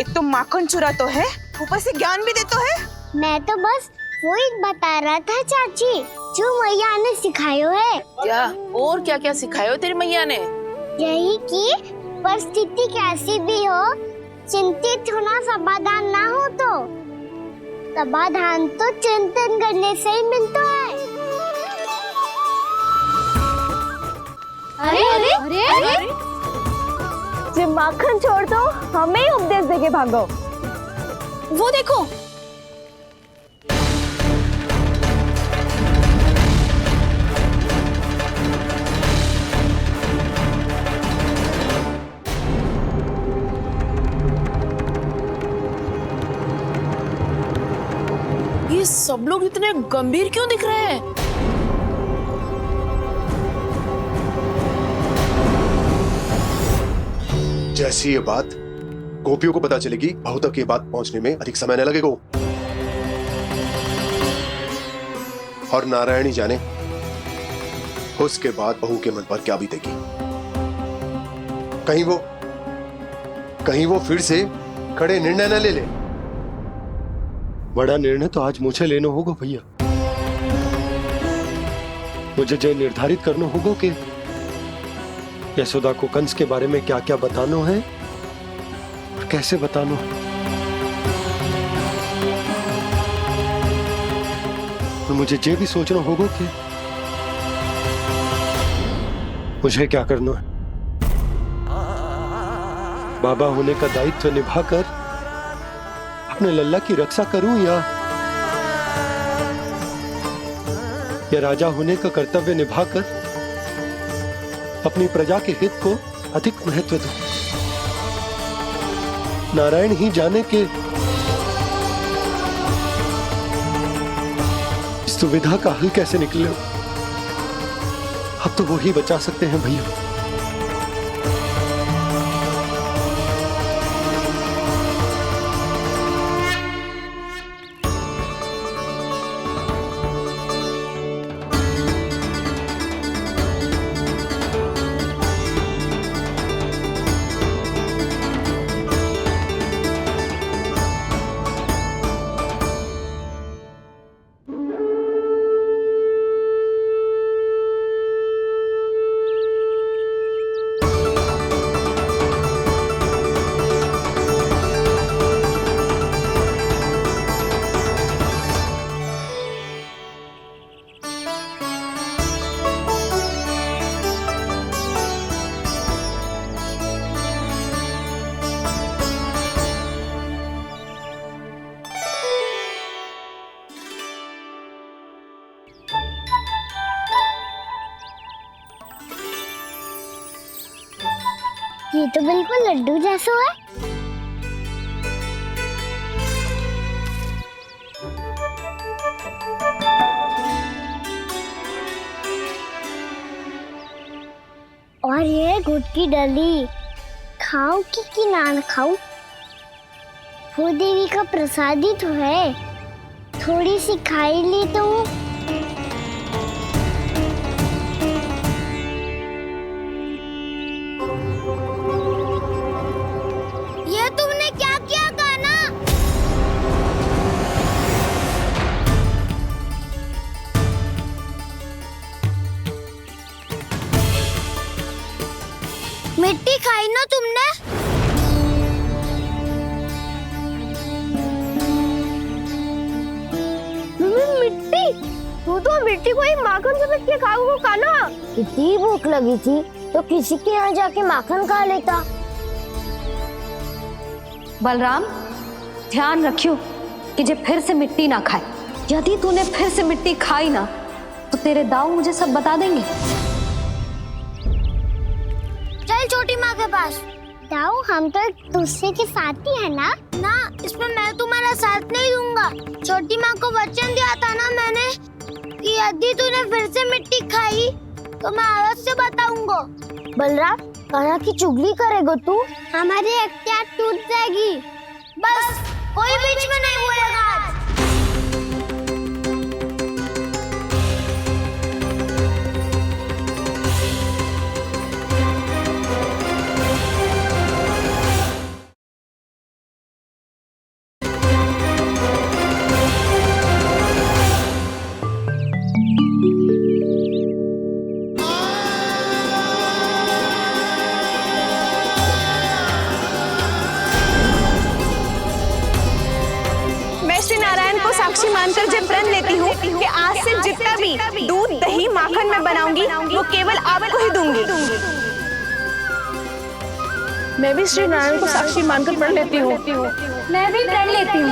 एक तो माखन चुरा तो है, ऊपर से ज्ञान भी दे तो है। मैं तो बस वही बता रहा था चाची जो मैया ने सिखायो है। क्या और क्या क्या सिखायो तेरी मैया ने? यही कि परिस्थिति कैसी भी हो, चिंतित होना समाधान ना हो तो समाधान तो चिंतन करने से ही मिलता है। अरे अरे अरे, अरे? जे माखन छोड़ दो, हमें ही उपदेश देके भागो। वो देखो, ये सब लोग इतने गंभीर क्यों दिख रहे हैं? जैसी ये बात गोपियों को पता चलेगी, बहू तक ये बात पहुंचने में अधिक समय न लगेगा। और नारायणी जाने उसके बाद बहू के मन पर क्या बीतेगी। कहीं वो फिर से खड़े निर्णय न ले ले, बड़ा निर्णय तो आज मुझे लेना होगा भैया। मुझे जो निर्धारित करना होगा कि यशोदा को कंस के बारे में क्या क्या बताना है और कैसे बताना है। और मुझे ये भी सोचना होगा कि मुझे क्या करना है। बाबा होने का दायित्व निभाकर अपने लल्ला की रक्षा करूं या राजा होने का कर्तव्य निभाकर अपनी प्रजा के हित को अधिक महत्व दूं। नारायण ही जाने के इस दुविधा का हल कैसे निकले। अब तो वो ही बचा सकते हैं भैया। ये तो बिल्कुल लड्डू जैसा है। और ये गुड़ की डली खाऊं कि ना खाऊं? वो देवी का प्रसाद ही तो है, थोड़ी सी खाई ली तो। ये तुमने क्या किया कान्हा? मिट्टी खाई ना तुमने? मिट्टी? तू तो मिट्टी को ही माखन से पीट के खाओगे कान्हा। कितनी भूख लगी थी तो किसी के यहाँ जाके माखन खा लेता। बलराम, ध्यान रखियो कि जे फिर से मिट्टी ना खाए। यदि तूने फिर से मिट्टी खाई ना तो तेरे दाऊ मुझे सब बता देंगे। चल छोटी माँ के पास। दाऊ, हम तो एक दूसरे के साथ ही है ना? ना, इसमें मैं तुम्हारा साथ नहीं दूंगा। छोटी माँ को वचन दिया था ना मैंने कि यदि तूने फिर से मिट्टी खाई तो मैं आवाज से बताऊंगा। बलराम, कान्हा की चुगली करेगा तू? हमारी अख्तियार टूट जाएगी। बस कोई बीच में नहीं बोलेगा आज। साक्षी मानकर जब प्रण लेती हूँ कि आज से जितना भी दूध दही माखन मैं बनाऊंगी वो केवल आपको ही दूंगी। मैं भी श्री नारायण को साक्षी मानकर प्रण लेती हूँ। मैं भी प्रण लेती हूँ।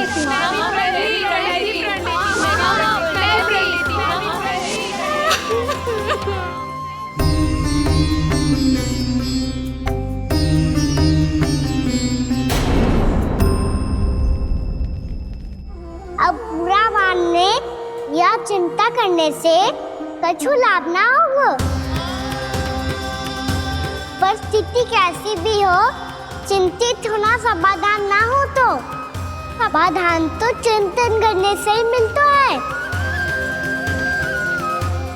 अब बुरा मानने या चिंता करने से कछु लाभ ना होगा। परिस्थिति कैसी भी हो, चिंतित होना समाधान ना हो तो समाधान तो चिंतन करने से ही मिलता है।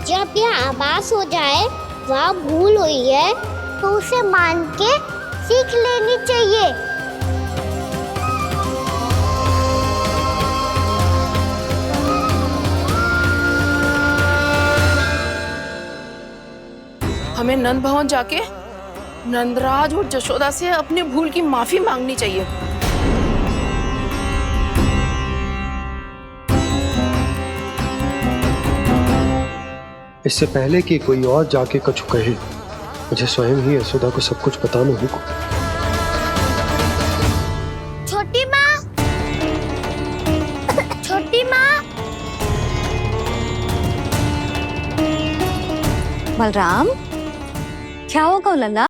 जब यह आभास हो जाए वह भूल हुई है तो उसे मान के सीख लेनी चाहिए। हमें नंद भवन जाके नंदराज और जशोदा से अपनी भूल की माफी मांगनी चाहिए। इससे पहले कि कोई और जाके कछु कहे, मुझे स्वयं ही यशोदा को सब कुछ बताना होगा। छोटी माँ, छोटी माँ। बलराम, क्या होगा लल्ला?